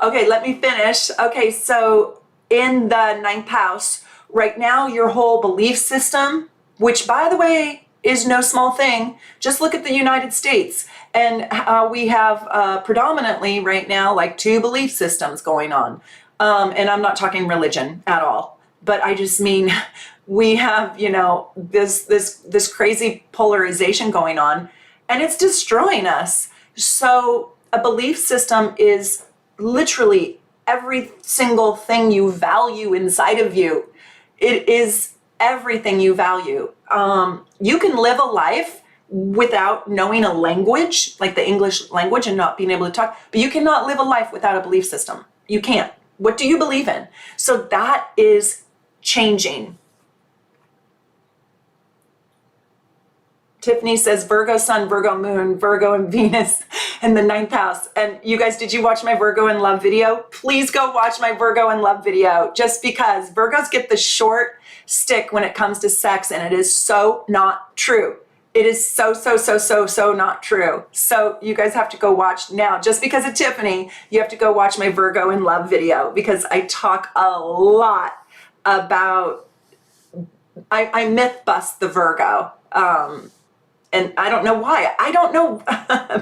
Okay, let me finish. Okay, so in the 9th house, right now, your whole belief system, which by the way, is no small thing. Just look at the United States. And we have predominantly right now like 2 belief systems going on. And I'm not talking religion at all, but I just mean we have, you know, this crazy polarization going on, and it's destroying us. So a belief system is literally every single thing you value inside of you. It is everything you value. You can live a life without knowing a language, like the English language, and not being able to talk, but you cannot live a life without a belief system. You can't. What do you believe in? So that is changing. Tiffany says Virgo sun, Virgo moon, Virgo and Venus in the 9th house. And you guys, did you watch my Virgo in love video? Please go watch my Virgo in love video, just because Virgos get the short stick when it comes to sex, and it is so not true. It is so not true. So you guys have to go watch now. Just because of Tiffany, you have to go watch my Virgo in love video, because I talk a lot about, I myth bust the Virgo. And I don't know why. I don't know.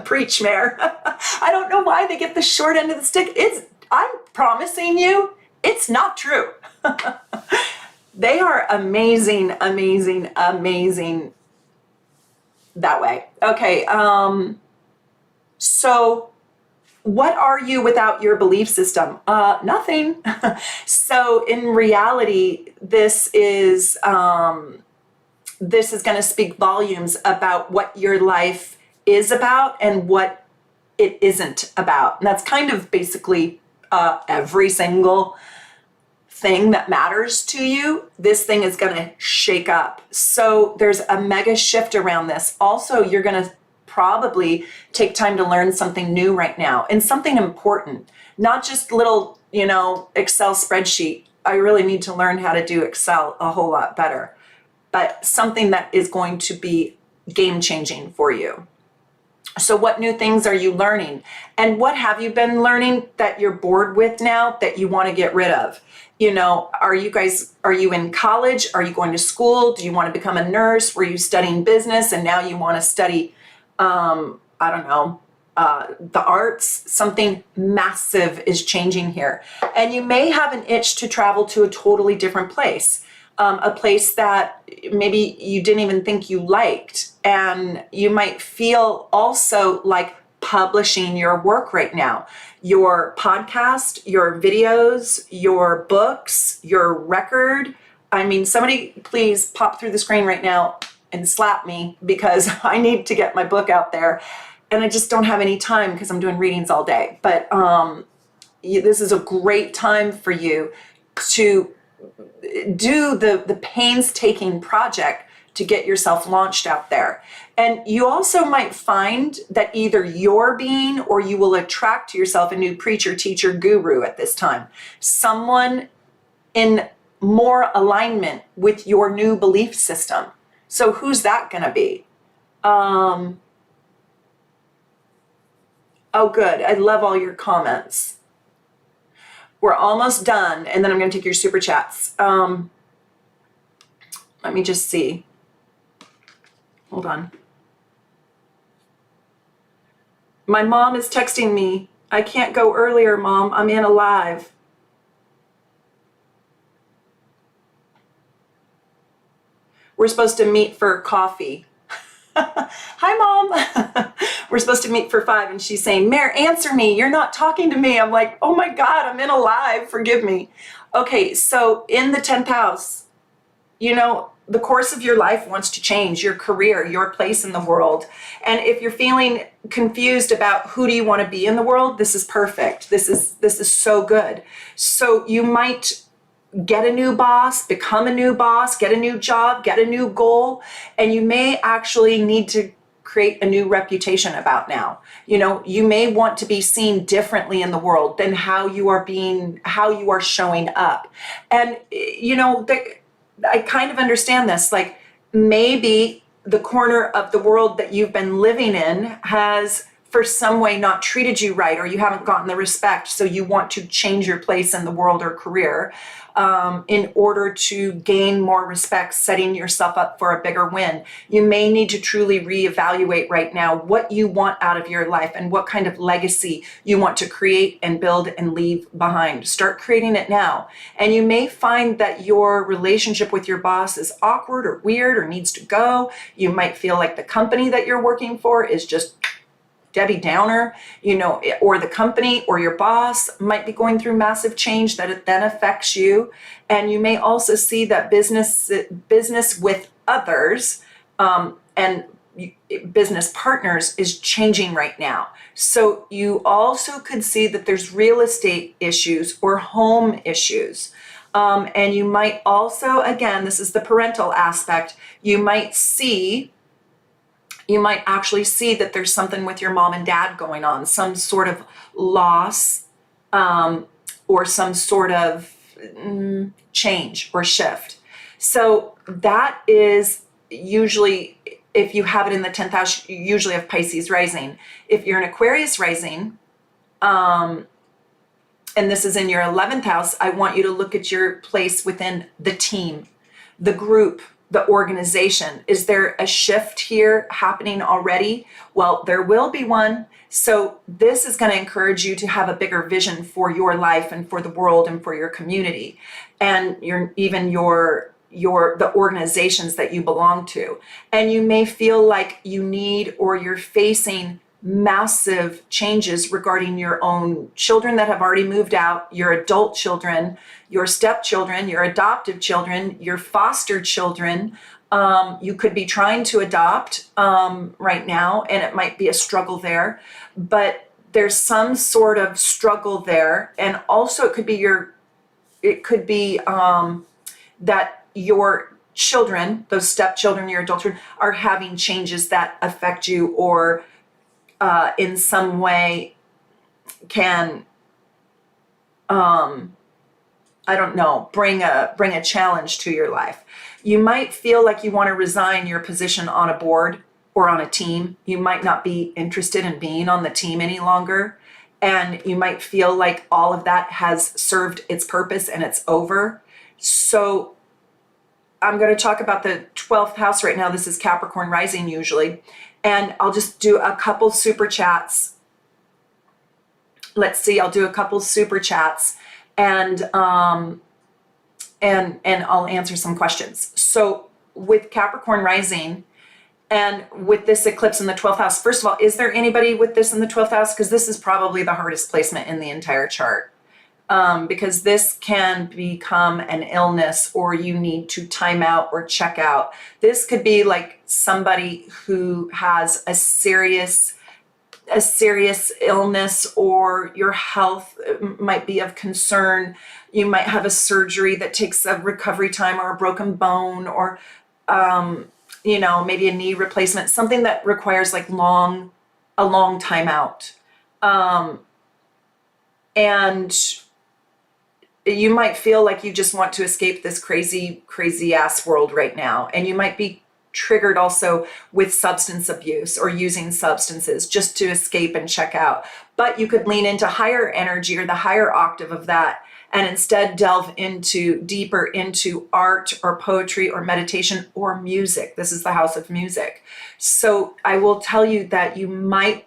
Preach, Mayor. I don't know why they get the short end of the stick. I'm promising you, it's not true. They are amazing, amazing, amazing that way. Okay. So what are you without your belief system? Nothing. So in reality, this is going to speak volumes about what your life is about and what it isn't about. And that's kind of basically every single thing that matters to you. This thing is going to shake up. So there's a mega shift around this. Also, you're going to probably take time to learn something new right now, and something important, not just little, Excel spreadsheet. I really need to learn how to do Excel a whole lot better, but something that is going to be game changing for you. So what new things are you learning? And what have you been learning that you're bored with now that you want to get rid of? Are you in college? Are you going to school? Do you want to become a nurse? Were you studying business and now you want to study, the arts? Something massive is changing here. And you may have an itch to travel to a totally different place. A place that maybe you didn't even think you liked. And you might feel also like publishing your work right now. Your podcast, your videos, your books, your record. I mean, somebody please pop through the screen right now and slap me, because I need to get my book out there. And I just don't have any time because I'm doing readings all day. But this is a great time for you to do the painstaking project to get yourself launched out there. And you also might find that either you're being, or you will attract to yourself a new preacher, teacher, guru at this time. Someone in more alignment with your new belief system. So who's that going to be? Oh, good. I love all your comments. We're almost done, and then I'm going to take your super chats. Let me just see. Hold on. My mom is texting me. I can't go earlier, Mom. I'm in a live. We're supposed to meet for coffee. Hi, Mom. We're supposed to meet for 5, and she's saying, Mare, answer me. You're not talking to me. I'm like, oh my God, I'm in a live. Forgive me. Okay, so in the 10th house, you know, the course of your life wants to change, your career, your place in the world. And if you're feeling confused about who do you want to be in the world, this is perfect. This is so good. So you might get a new boss, become a new boss, get a new job, get a new goal, and you may actually need to create a new reputation about now. You know, you may want to be seen differently in the world than how you are showing up. And, you know, I kind of understand this. Like, maybe the corner of the world that you've been living in has for some way not treated you right, or you haven't gotten the respect, so you want to change your place in the world or career in order to gain more respect, setting yourself up for a bigger win. You may need to truly reevaluate right now what you want out of your life and what kind of legacy you want to create and build and leave behind. Start creating it now. And you may find that your relationship with your boss is awkward or weird or needs to go. You might feel like the company that you're working for is just Debbie Downer, you know, or the company or your boss might be going through massive change that it then affects you. And you may also see that business with others and business partners is changing right now. So you also could see that there's real estate issues or home issues. And you might also, again, this is the parental aspect, you might actually see that there's something with your mom and dad going on, some sort of loss or some sort of change or shift. So that is usually, if you have it in the 10th house, you usually have Pisces rising. If you're an Aquarius rising, and this is in your 11th house, I want you to look at your place within the team, the group, the organization. Is there a shift here happening already? Well, there will be one. So this is going to encourage you to have a bigger vision for your life and for the world and for your community and the organizations that you belong to. And you may feel like you need or you're facing massive changes regarding your own children that have already moved out, your adult children, your stepchildren, your adoptive children, your foster children. You could be trying to adopt right now, and it might be a struggle there, but there's some sort of struggle there. And also it could be that your children, those stepchildren, your adult children, are having changes that affect you or in some way can, I don't know, bring a challenge to your life. You might feel like you want to resign your position on a board or on a team. You might not be interested in being on the team any longer. And you might feel like all of that has served its purpose and it's over. So I'm going to talk about the 12th house right now. This is Capricorn rising usually. And I'll just do a couple super chats. Let's see, I'll do a couple super chats and I'll answer some questions. So with Capricorn rising and with this eclipse in the 12th house, first of all, is there anybody with this in the 12th house? Because this is probably the hardest placement in the entire chart. Because this can become an illness or you need to time out or check out. This could be like somebody who has a serious illness or your health might be of concern. You might have a surgery that takes a recovery time or a broken bone or, maybe a knee replacement, something that requires like a long time out. And you might feel like you just want to escape this crazy ass world right now. And you might be triggered also with substance abuse or using substances just to escape and check out. But you could lean into higher energy or the higher octave of that and instead delve deeper into art or poetry or meditation or music. This is the house of music. So I will tell you that you might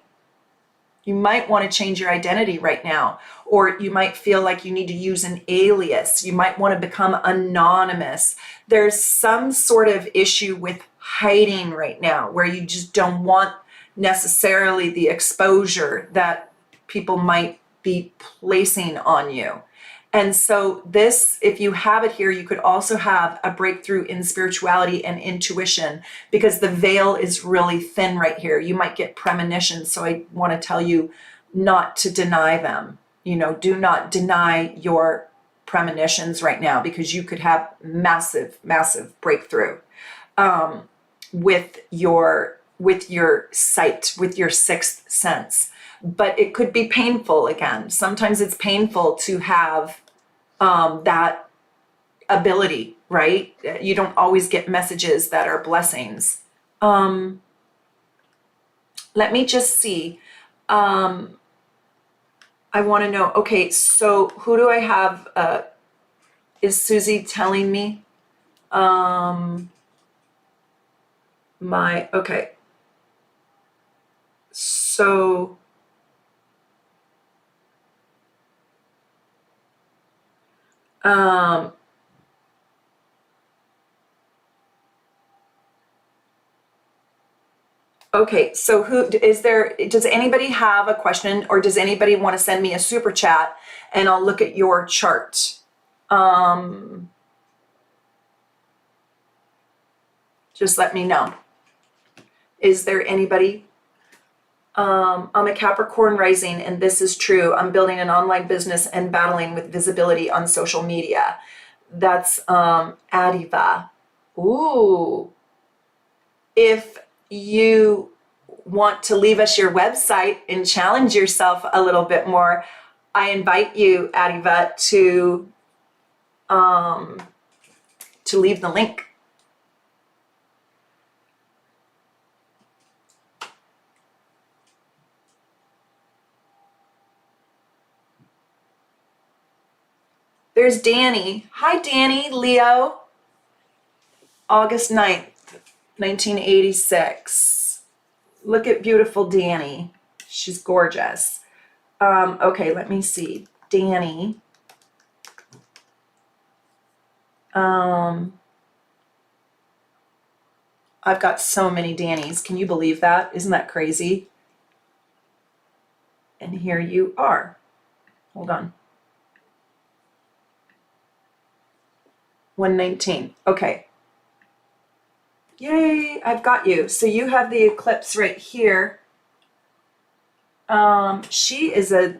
You might want to change your identity right now, or you might feel like you need to use an alias. You might want to become anonymous. There's some sort of issue with hiding right now where you just don't want necessarily the exposure that people might be placing on you. And so this, if you have it here, you could also have a breakthrough in spirituality and intuition, because the veil is really thin right here. You might get premonitions. So I want to tell you not to deny them. You know, do not deny your premonitions right now, because you could have massive, massive breakthrough with your sight, with your sixth sense. But it could be painful again. Sometimes it's painful to have that ability, right? You don't always get messages that are blessings. Let me just see. I want to know, okay, so who do I have? Is Susie telling me? Okay. So, okay, so does anybody have a question, or does anybody want to send me a super chat and I'll look at your chart? Just let me know. Is there anybody? I'm a Capricorn rising, and this is true. I'm building an online business and battling with visibility on social media. That's Adiva. Ooh. If you want to leave us your website and challenge yourself a little bit more, I invite you, Adiva, to leave the link. There's Danny. Hi, Danny, Leo. August 9th, 1986. Look at beautiful Danny. She's gorgeous. Okay, let me see. Danny. I've got so many Dannys. Can you believe that? Isn't that crazy? And here you are. Hold on. 119. Okay. Yay, I've got you. So you have the eclipse right here. She is a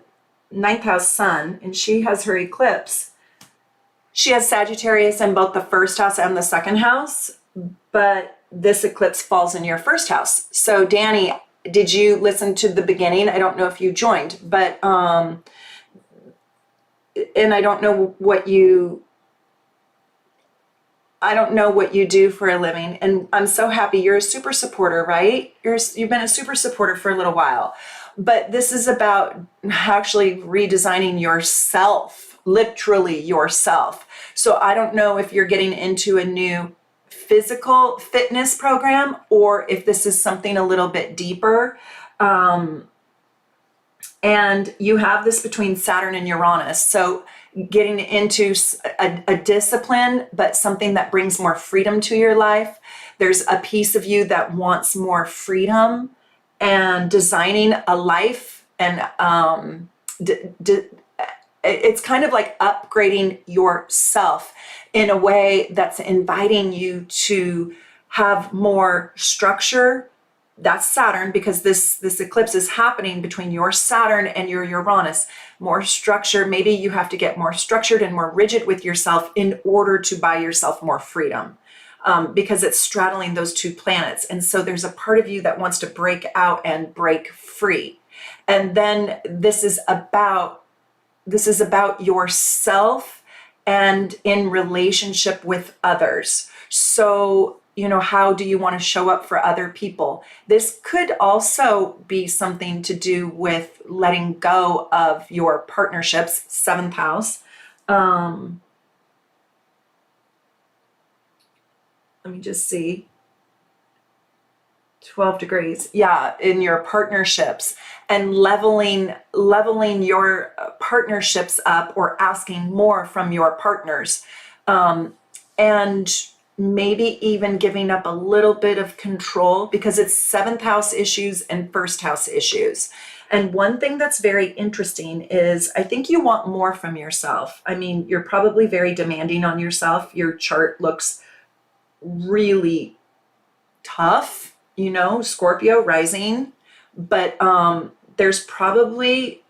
9th house sun, and she has her eclipse. She has Sagittarius in both the 1st house and the 2nd house, but this eclipse falls in your 1st house. So Danny, did you listen to the beginning? I don't know if you joined, but, and I don't know what you do for a living, and I'm so happy. You're a super supporter, right? You've been a super supporter for a little while, but this is about actually redesigning yourself, literally yourself. So I don't know if you're getting into a new physical fitness program, or if this is something a little bit deeper. And you have this between Saturn and Uranus. So getting into a discipline, but something that brings more freedom to your life. There's a piece of you that wants more freedom, and designing a life, and it's kind of like upgrading yourself in a way that's inviting you to have more structure. That's Saturn, because this eclipse is happening between your Saturn and your Uranus. More structure. Maybe you have to get more structured and more rigid with yourself in order to buy yourself more freedom, because it's straddling those two planets. And so there's a part of you that wants to break out and break free. And then this is about yourself and in relationship with others. So, how do you want to show up for other people? This could also be something to do with letting go of your partnerships, 7th house. Let me just see. 12 degrees. Yeah, in your partnerships and leveling your partnerships up or asking more from your partners. And maybe even giving up a little bit of control because it's 7th house issues and 1st house issues. And one thing that's very interesting is I think you want more from yourself. I mean, you're probably very demanding on yourself. Your chart looks really tough, you know, Scorpio rising, but there's probably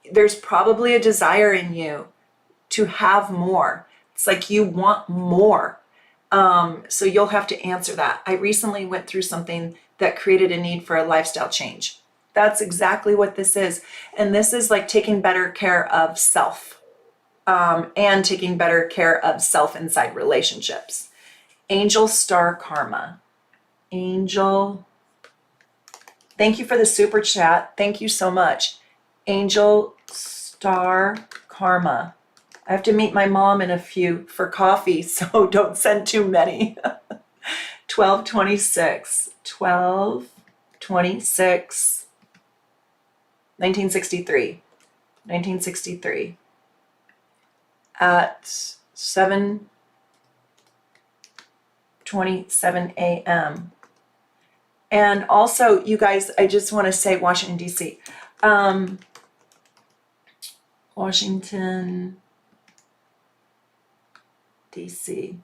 a desire in you to have more. It's like you want more. So you'll have to answer that. I recently went through something that created a need for a lifestyle change. That's exactly what this is. And this is like taking better care of self, and taking better care of self inside relationships. Angel Star Karma. Angel, thank you for the super chat. Thank you so much. Angel Star Karma. I have to meet my mom in a few for coffee, so don't send too many. 1226. 1226. 1963. 1963. At 7:27 a.m. And also, you guys, I just want to say Washington, D.C. Washington, D.C.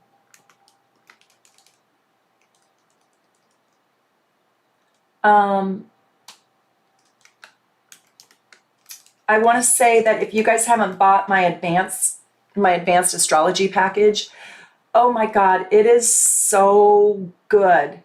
I want to say that if you guys haven't bought my advanced astrology package, oh my God, it is so good.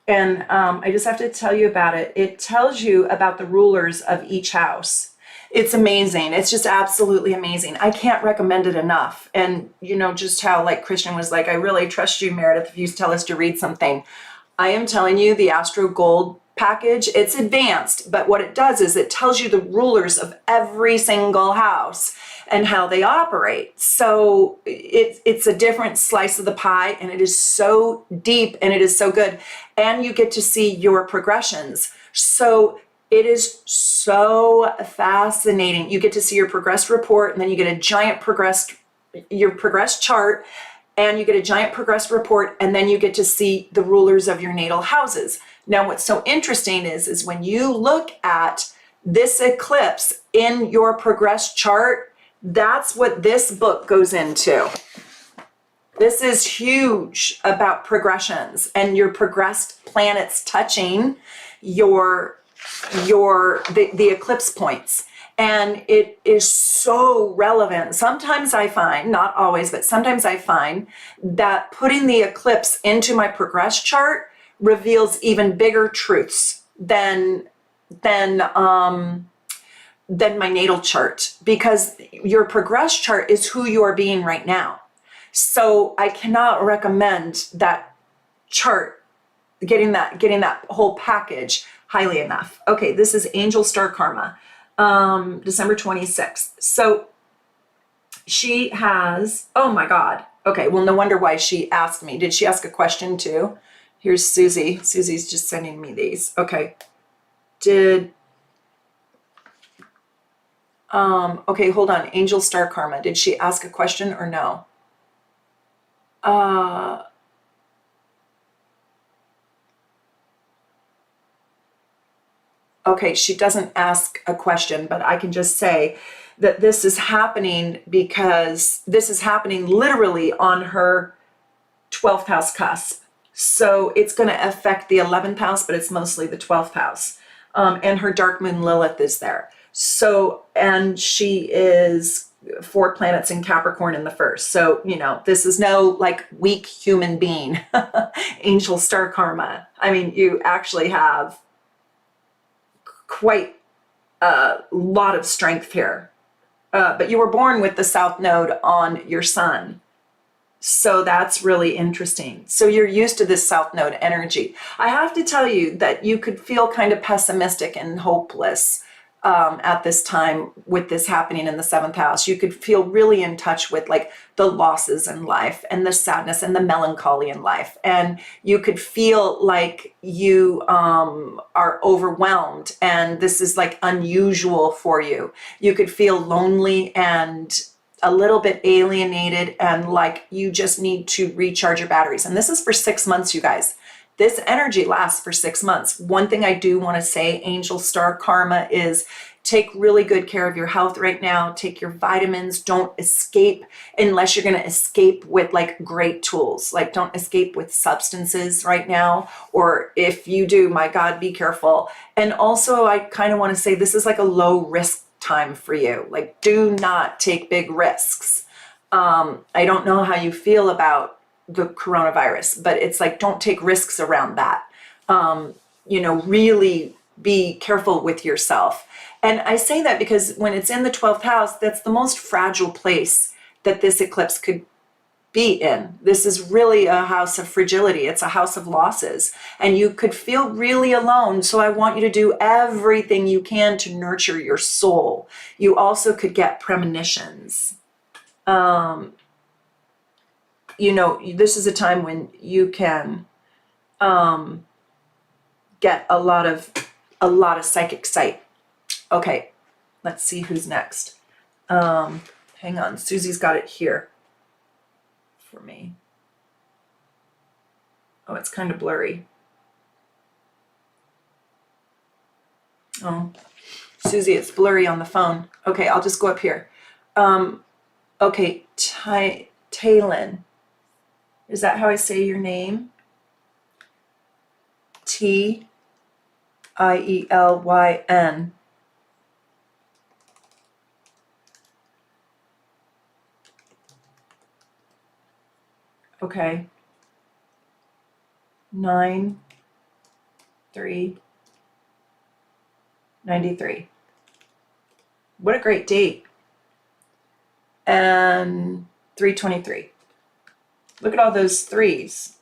And I just have to tell you about it. It tells you about the rulers of each house. It's amazing. It's just absolutely amazing. I can't recommend it enough. And you know, just how like Christian was like, I really trust you, Meredith, if you tell us to read something. I am telling you, the Astro Gold package, it's advanced, but what it does is it tells you the rulers of every single house and how they operate. So it's a different slice of the pie, and it is so deep and it is so good. And you get to see your progressions. So it is so fascinating. You get to see your progressed report, and then you get a giant your progressed chart, and you get a giant progressed report, and then you get to see the rulers of your natal houses. Now, what's so interesting is when you look at this eclipse in your progressed chart, that's what this book goes into. This is huge about progressions and your progressed planets touching the eclipse points. And it is so relevant. Sometimes I find, not always, but sometimes I find that putting the eclipse into my progressed chart reveals even bigger truths than my natal chart, because your progressed chart is who you are being right now. So I cannot recommend that chart, getting that whole package highly enough. Okay, this is Angel Star Karma, December 26th. So she has, oh my God. Okay, well, no wonder why she asked me. Did she ask a question too? Here's Susie. Susie's just sending me these. Okay. Okay, hold on. Angel Star Karma. Did she ask a question or no? Okay, she doesn't ask a question, but I can just say that this is happening because this is happening literally on her 12th house cusp. So it's going to affect the 11th house, but it's mostly the 12th house. And her dark moon Lilith is there. So, and she is 4 planets in Capricorn in the first. So, you know, this is no like weak human being. Angel Star Karma. I mean, you actually have quite a lot of strength here. But you were born with the South Node on your sun. So that's really interesting. So you're used to this South Node energy. I have to tell you that you could feel kind of pessimistic and hopeless at this time with this happening in the 7th house. You could feel really in touch with like the losses in life and the sadness and the melancholy in life. And you could feel like you are overwhelmed and this is like unusual for you. You could feel lonely and a little bit alienated and like you just need to recharge your batteries. And this is for 6 months, you guys. This energy lasts for 6 months. One thing I do want to say, angel star karma, is take really good care of your health right now. Take your vitamins. Don't escape unless you're going to escape with like great tools. Like don't escape with substances right now. Or if you do, my God, be careful. And also I kind of want to say this is like a low risk time for you. Like do not take big risks. I don't know how you feel about the coronavirus, but it's like, don't take risks around that. You know, really be careful with yourself. And I say that because when it's in the 12th house, that's the most fragile place that this eclipse could be in. This is really a house of fragility. It's a house of losses and you could feel really alone. So I want you to do everything you can to nurture your soul. You also could get premonitions. You know, this is a time when you can get a lot of psychic sight. Okay, let's see who's next. Hang on, Susie's got it here for me. Oh, it's kind of blurry. Oh, Susie, it's blurry on the phone. Okay, I'll just go up here. Okay, Taylin. Is that how I say your name? T-I-E-L-Y-N. Okay. 9/3/93. What a great date. And 3/23. Look at all those threes.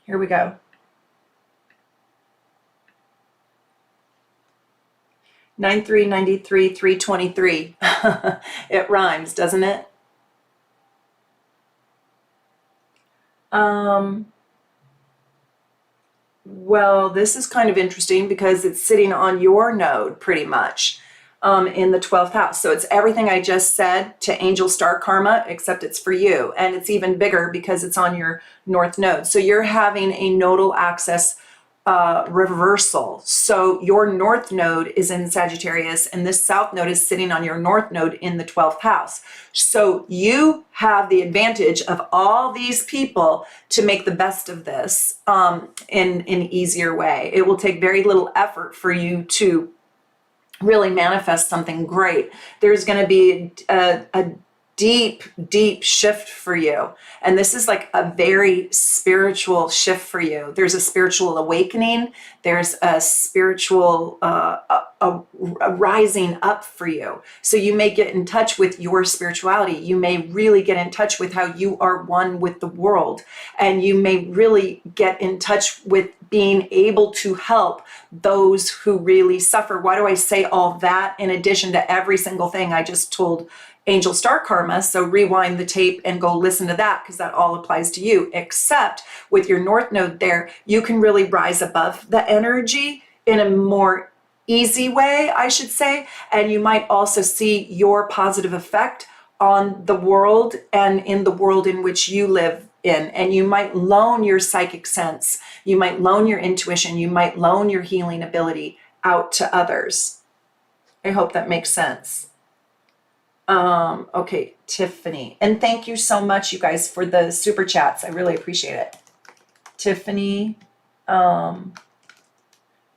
Here we go. 9/3/93, 3/23. It rhymes, doesn't it? Well, this is kind of interesting because it's sitting on your node pretty much in the 12th house. So it's everything I just said to angel star karma, except it's for you. And it's even bigger because it's on your north node. So you're having a nodal axis reversal. So your north node is in Sagittarius and this south node is sitting on your north node in the 12th house. So you have the advantage of all these people to make the best of this in an easier way. It will take very little effort for you to really manifest something great. There's going to be a deep shift for you. And this is like a very spiritual shift for you. There's a spiritual awakening. There's a spiritual a rising up for you. So you may get in touch with your spirituality. You may really get in touch with how you are one with the world. And you may really get in touch with being able to help those who really suffer. Why do I say all that in addition to every single thing I just told angel star karma? So rewind the tape and go listen to that because that all applies to you, except with your north node there, you can really rise above the energy in a more easy way, I should say. And you might also see your positive effect on the world and in the world in which you live in. And you might loan your psychic sense, you might loan your intuition, you might loan your healing ability out to others. I hope that makes sense. Okay, Tiffany. And thank you so much, you guys, for the super chats. I really appreciate it. Tiffany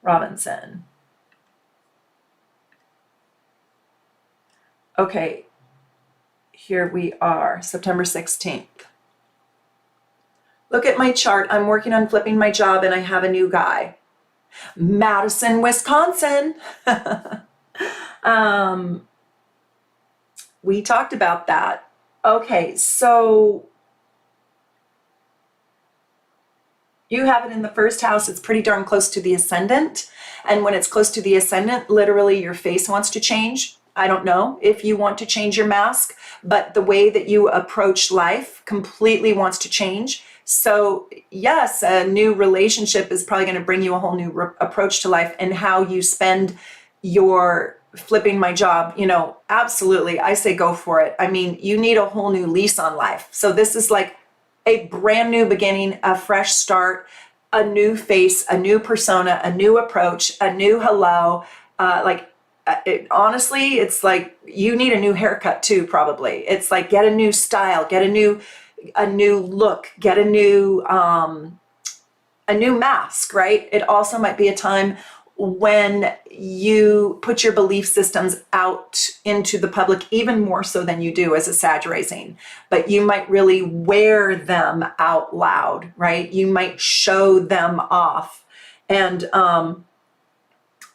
Robinson. Okay, here we are, September 16th. Look at my chart. I'm working on flipping my job and I have a new guy. Madison, Wisconsin. We talked about that Okay, so you have it in the first house. It's pretty darn close to the ascendant. And when it's close to the ascendant, literally your face wants to change. I don't know if you want to change your mask, but the way that you approach life completely wants to change. So yes, a new relationship is probably going to bring you a whole new approach to life, and how you spend your flipping my job, absolutely. I say go for it. I mean, you need a whole new lease on life. So this is like a brand new beginning, a fresh start, a new face, a new persona, a new approach, a new hello. Honestly, it's like you need a new haircut too, probably. It's like get a new style, get a new look, get a new mask, right? It also might be a time when you put your belief systems out into the public even more so than you do as a Sag Rising, but you might really wear them out loud, right? You might show them off. And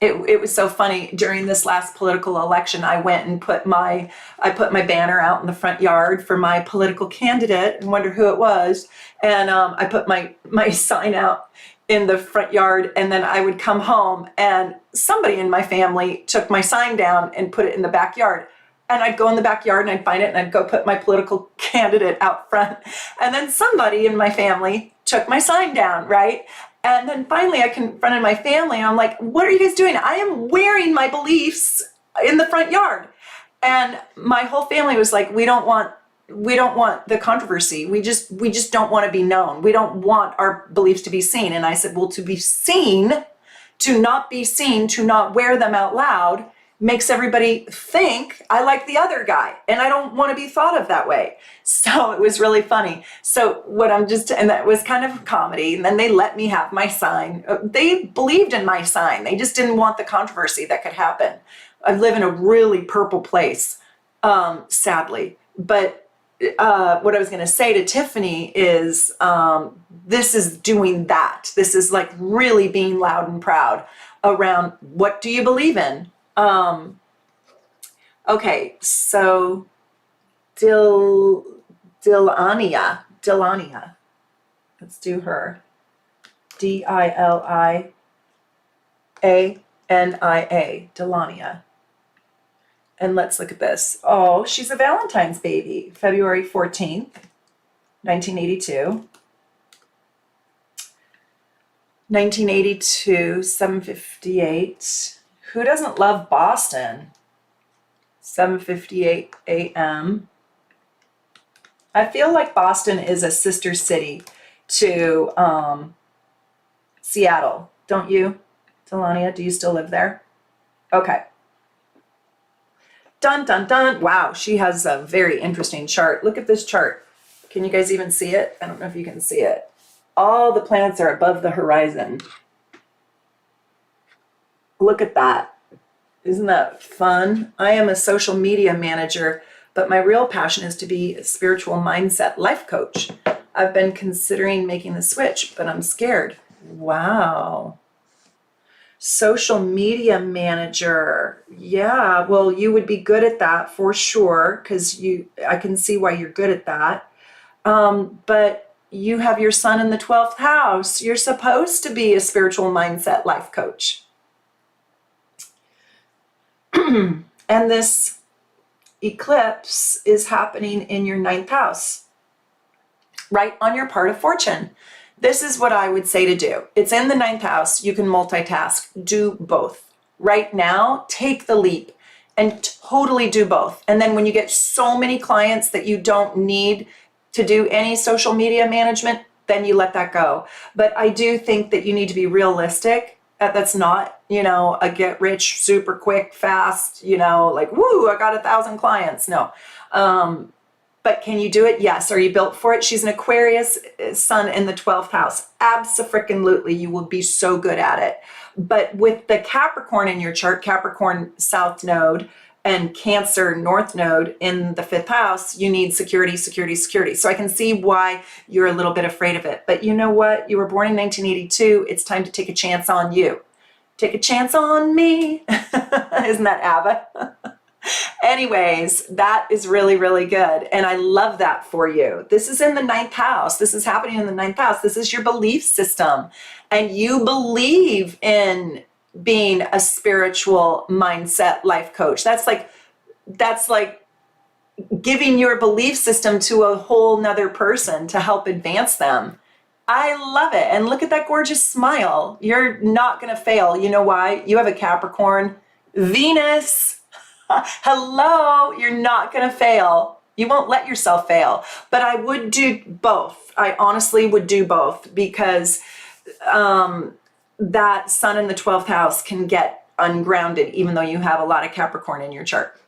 it was so funny during this last political election. I went and put my banner out in the front yard for my political candidate, and wonder who it was. And I put my sign out in the front yard, and then I would come home and somebody in my family took my sign down and put it in the backyard. And I'd go in the backyard and I'd find it and I'd go put my political candidate out front. And then somebody in my family took my sign down, right? And then finally I confronted my family and I'm like, what are you guys doing? I am wearing my beliefs in the front yard. And my whole family was like, we don't want the controversy. We just don't want to be known. We don't want our beliefs to be seen. And I said, well, to be seen, to not be seen, to not wear them out loud makes everybody think I like the other guy, and I don't want to be thought of that way. So it was really funny. So and that was kind of comedy. And then they let me have my sign. They believed in my sign. They just didn't want the controversy that could happen. I live in a really purple place, sadly. But what I was going to say to Tiffany is, this is doing that. This is like really being loud and proud around what do you believe in? Okay, so Dilania. Let's do her. Diliania. Dilania. And let's look at this. Oh, she's a Valentine's baby. February 14th, 1982. 1982, 7:58. Who doesn't love Boston? 7:58 a.m. I feel like Boston is a sister city to Seattle. Don't you, Delania? Do you still live there? Okay. Dun, dun, dun. Wow, she has a very interesting chart. Look at this chart. Can you guys even see it? I don't know if you can see it. All the planets are above the horizon. Look at that. Isn't that fun? I am a social media manager, but my real passion is to be a spiritual mindset life coach. I've been considering making the switch, but I'm scared. Wow. Social media manager. Yeah, well, you would be good at that for sure, because I can see why you're good at that. But you have your sun in the 12th house. You're supposed to be a spiritual mindset life coach. And this eclipse is happening in your 9th house, right on your part of fortune. This is what I would say to do. It's in the 9th house. You can multitask. Do both. Right now, take the leap and totally do both. And then when you get so many clients that you don't need to do any social media management, then you let that go. But I do think that you need to be realistic. That's not, a get rich super quick, fast, like, woo, I got 1,000 clients. No. But can you do it? Yes. Are you built for it? She's an Aquarius sun in the 12th house. Abso-freaking-lutely, you will be so good at it. But with the Capricorn in your chart, Capricorn South Node and Cancer North Node in the 5th house, you need security, security, security. So I can see why you're a little bit afraid of it. But you know what? You were born in 1982. It's time to take a chance on you. Take a chance on me. Isn't that ABBA? Anyways, that is really, really good. And I love that for you. This is in the ninth house. This is happening in the ninth house. This is your belief system. And you believe in being a spiritual mindset life coach. That's like giving your belief system to a whole nother person to help advance them. I love it. And look at that gorgeous smile. You're not going to fail. You know why? You have a Capricorn Venus. Hello, you're not going to fail. You won't let yourself fail. But I would do both. I honestly would do both because that sun in the 12th house can get ungrounded even though you have a lot of Capricorn in your chart.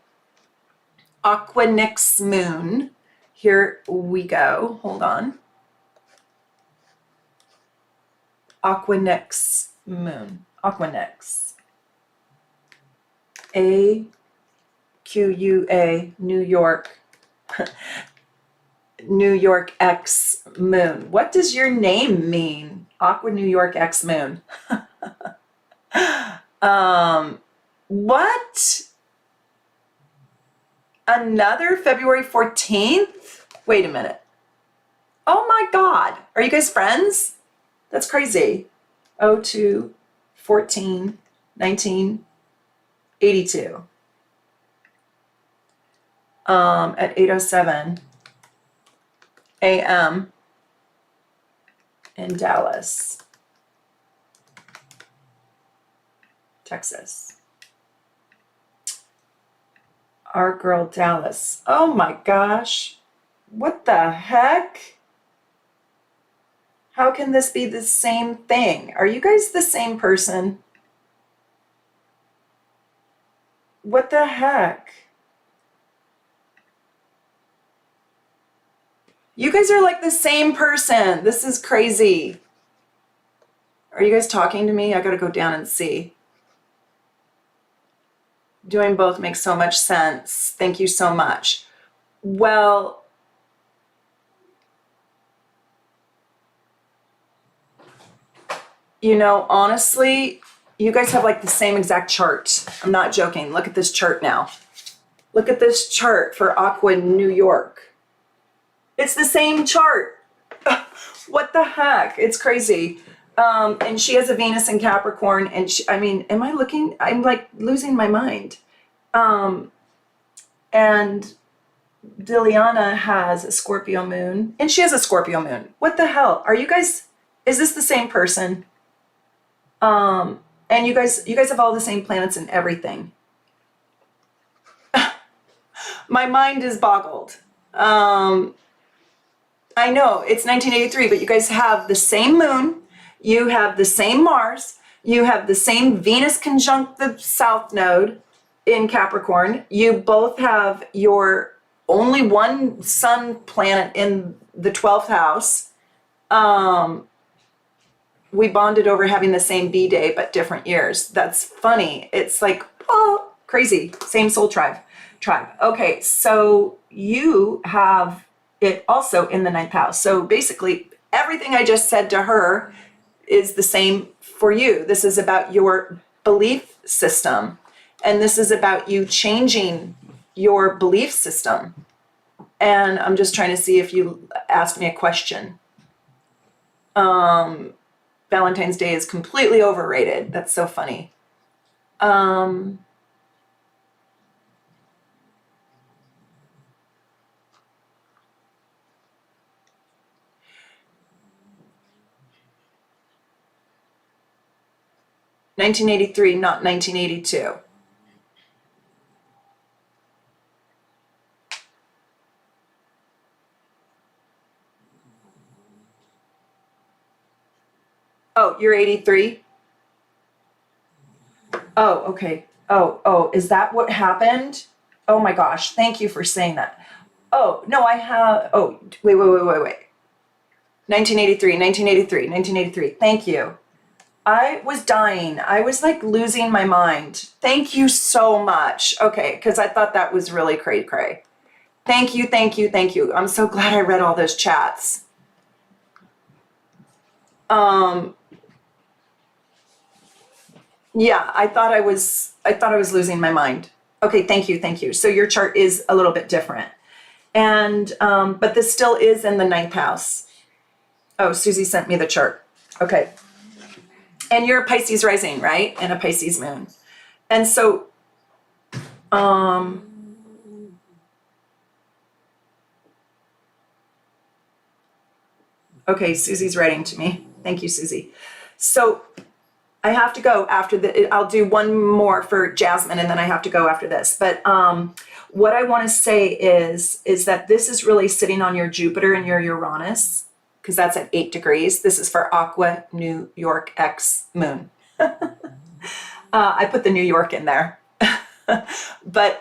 Aqua Nyx moon. Here we go. Hold on. Aqua Nyx moon. Aqua Nyx. AQUA, New York. New York X moon. What does your name mean? Aqua New York X moon. What? Another February 14th? Wait a minute. Oh my God. Are you guys friends? That's crazy. 02, 14, 1982. At 8:07 a.m. in Dallas, Texas. Our girl Dallas. Oh my gosh. What the heck? How can this be the same thing? Are you guys the same person? What the heck? You guys are like the same person. This is crazy. Are you guys talking to me? I gotta go down and see. Doing both makes so much sense. Thank you so much. Well, you know, honestly, you guys have like the same exact chart. I'm not joking. Look at this chart now. Look at this chart for Aqua New York. It's the same chart. What the heck? It's crazy. And she has a Venus in Capricorn, and I mean, am I looking? I'm like losing my mind. And Diliana has a Scorpio moon, and she has a Scorpio moon. What the hell? Are you guys, is this the same person? And you guys have all the same planets and everything. My mind is boggled. I know it's 1983, but you guys have the same moon, you have the same Mars, you have the same Venus conjunct the South Node in Capricorn. You both have your only one sun planet in the 12th house. We bonded over having the same B-Day, but different years. That's funny. It's like, oh, crazy. Same soul tribe. Okay, so you have it also in the ninth house. So basically, everything I just said to her is the same for you. This is about your belief system, and this is about you changing your belief system. And I'm just trying to see if you asked me a question. Valentine's Day is completely overrated. That's so funny. 1983, not 1982. Oh, you're 83? Oh, okay. Oh, is that what happened? Oh my gosh, thank you for saying that. Oh, no, I have, oh, wait. 1983. Thank you. I was dying. I was like losing my mind. Thank you so much. Okay, because I thought that was really cray. Thank you. I'm so glad I read all those chats. Yeah, I thought I was losing my mind. Okay, thank you, thank you. So your chart is a little bit different. And, but this still is in the 9th house. Oh, Susie sent me the chart. Okay. And you're a Pisces rising, right? And a Pisces moon. And so, okay, Susie's writing to me. Thank you, Susie. So I have to go after I'll do one more for Jasmine and then I have to go after this. But what I want to say is that this is really sitting on your Jupiter and your Uranus, because that's at 8 degrees. This is for Aqua New York X Moon. I put the New York in there. But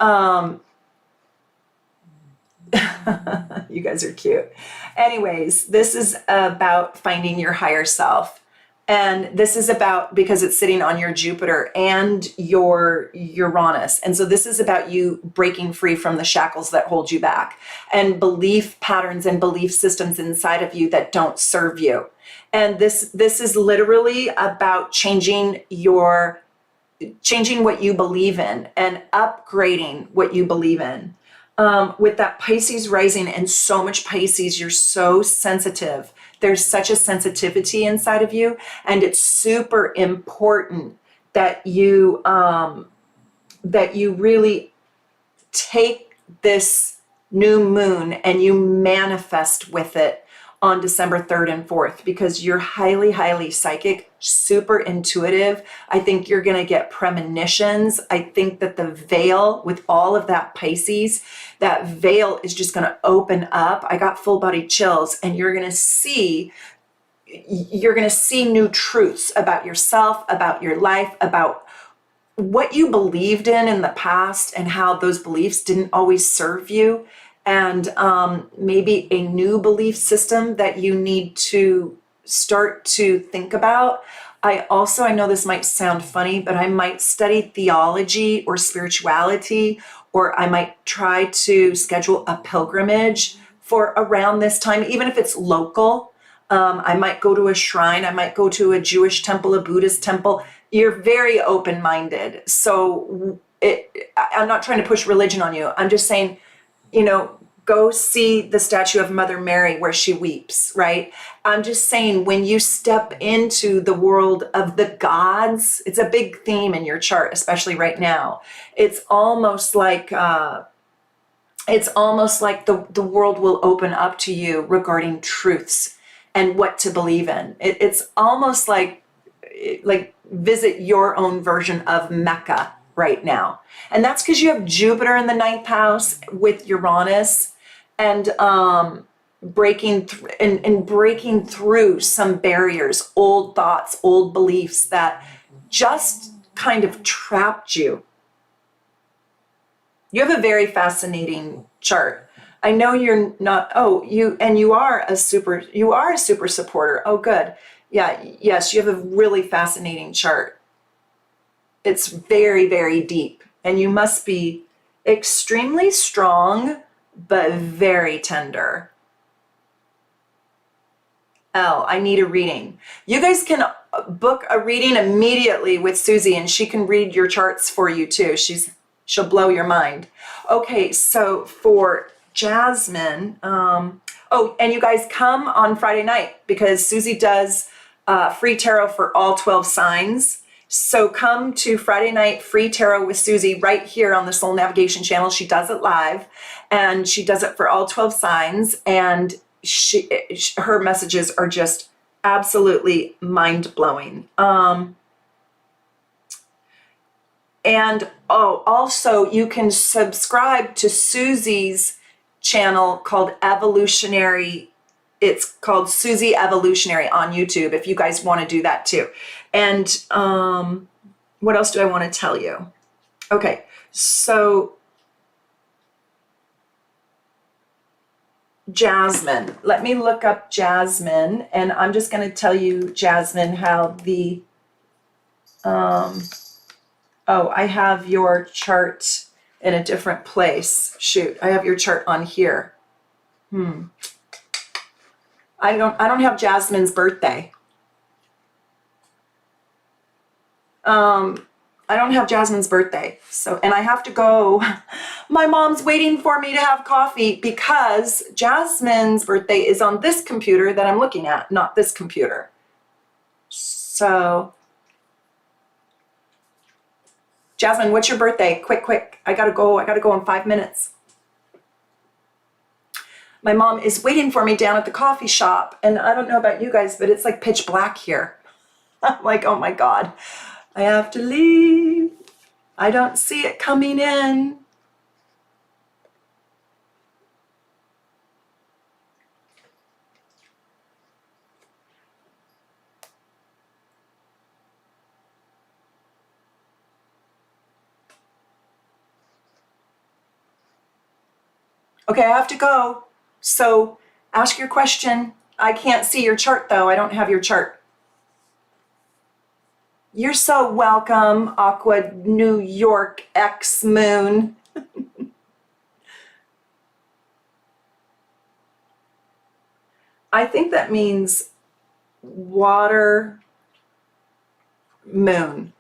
you guys are cute. Anyways, this is about finding your higher self. And this is about, because it's sitting on your Jupiter and your Uranus. And so this is about you breaking free from the shackles that hold you back and belief patterns and belief systems inside of you that don't serve you. And this is literally about changing what you believe in and upgrading what you believe in. With that Pisces rising and so much Pisces, you're so sensitive. There's such a sensitivity inside of you, and it's super important that you really take this new moon and you manifest with it on December 3rd and 4th, because you're highly, highly psychic, super intuitive. I think you're going to get premonitions. I think that the veil with all of that Pisces, that veil is just going to open up. I got full body chills, and you're going to see new truths about yourself, about your life, about what you believed in the past and how those beliefs didn't always serve you. And maybe a new belief system that you need to start to think about. I know this might sound funny, but I might study theology or spirituality, or I might try to schedule a pilgrimage for around this time, even if it's local. I might go to a shrine. I might go to a Jewish temple, a Buddhist temple. You're very open-minded. So I'm not trying to push religion on you. I'm just saying, go see the statue of Mother Mary where she weeps, right? I'm just saying, when you step into the world of the gods, it's a big theme in your chart, especially right now. It's almost like the world will open up to you regarding truths and what to believe in. It's almost like visit your own version of Mecca right now. And that's because you have Jupiter in the 9th house with Uranus, and breaking through some barriers, old thoughts, old beliefs that just kind of trapped you. You have a very fascinating chart. I know you're not, you are a super supporter. Oh, good. Yeah, yes, you have a really fascinating chart. It's very, very deep, and you must be extremely strong, but very tender. I need a reading. You guys can book a reading immediately with Susie, and she can read your charts for you too. She'll blow your mind. Okay, so for Jasmine, and you guys come on Friday night, because Susie does free tarot for all 12 signs. So come to Friday night free tarot with Susie right here on the Soul Navigation channel. She does it live, and she does it for all 12 signs. And her messages are just absolutely mind-blowing. And also you can subscribe to Susie's channel called Evolutionary. It's called Susie Evolutionary on YouTube, if you guys want to do that too. And what else do I want to tell you? Okay, so Jasmine. Let me look up Jasmine, and I'm just going to tell you, Jasmine, how the I have your chart in a different place. Shoot, I have your chart on here. I don't have Jasmine's birthday. I I don't have Jasmine's birthday. So, and I have to go. My mom's waiting for me to have coffee because Jasmine's birthday is on this computer that I'm looking at, not this computer. So, Jasmine, what's your birthday? Quick, quick. I gotta go in 5 minutes. My mom is waiting for me down at the coffee shop, and I don't know about you guys, but it's like pitch black here. I'm like, oh my God, I have to leave. I don't see it coming in. Okay, I have to go. So ask your question. I can't see your chart though. I don't have your chart. You're so welcome, Aqua New York X Moon. I think that means water moon.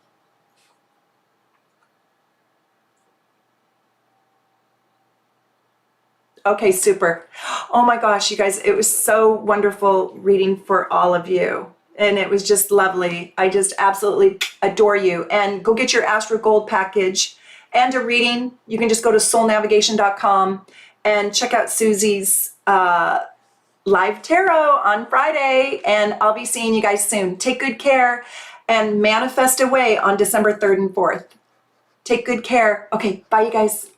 Okay, super. Oh my gosh, you guys, it was so wonderful reading for all of you. And it was just lovely. I just absolutely adore you. And go get your Astro Gold package and a reading. You can just go to soulnavigation.com and check out Susie's live tarot on Friday. And I'll be seeing you guys soon. Take good care and manifest away on December 3rd and 4th. Take good care. Okay, bye you guys.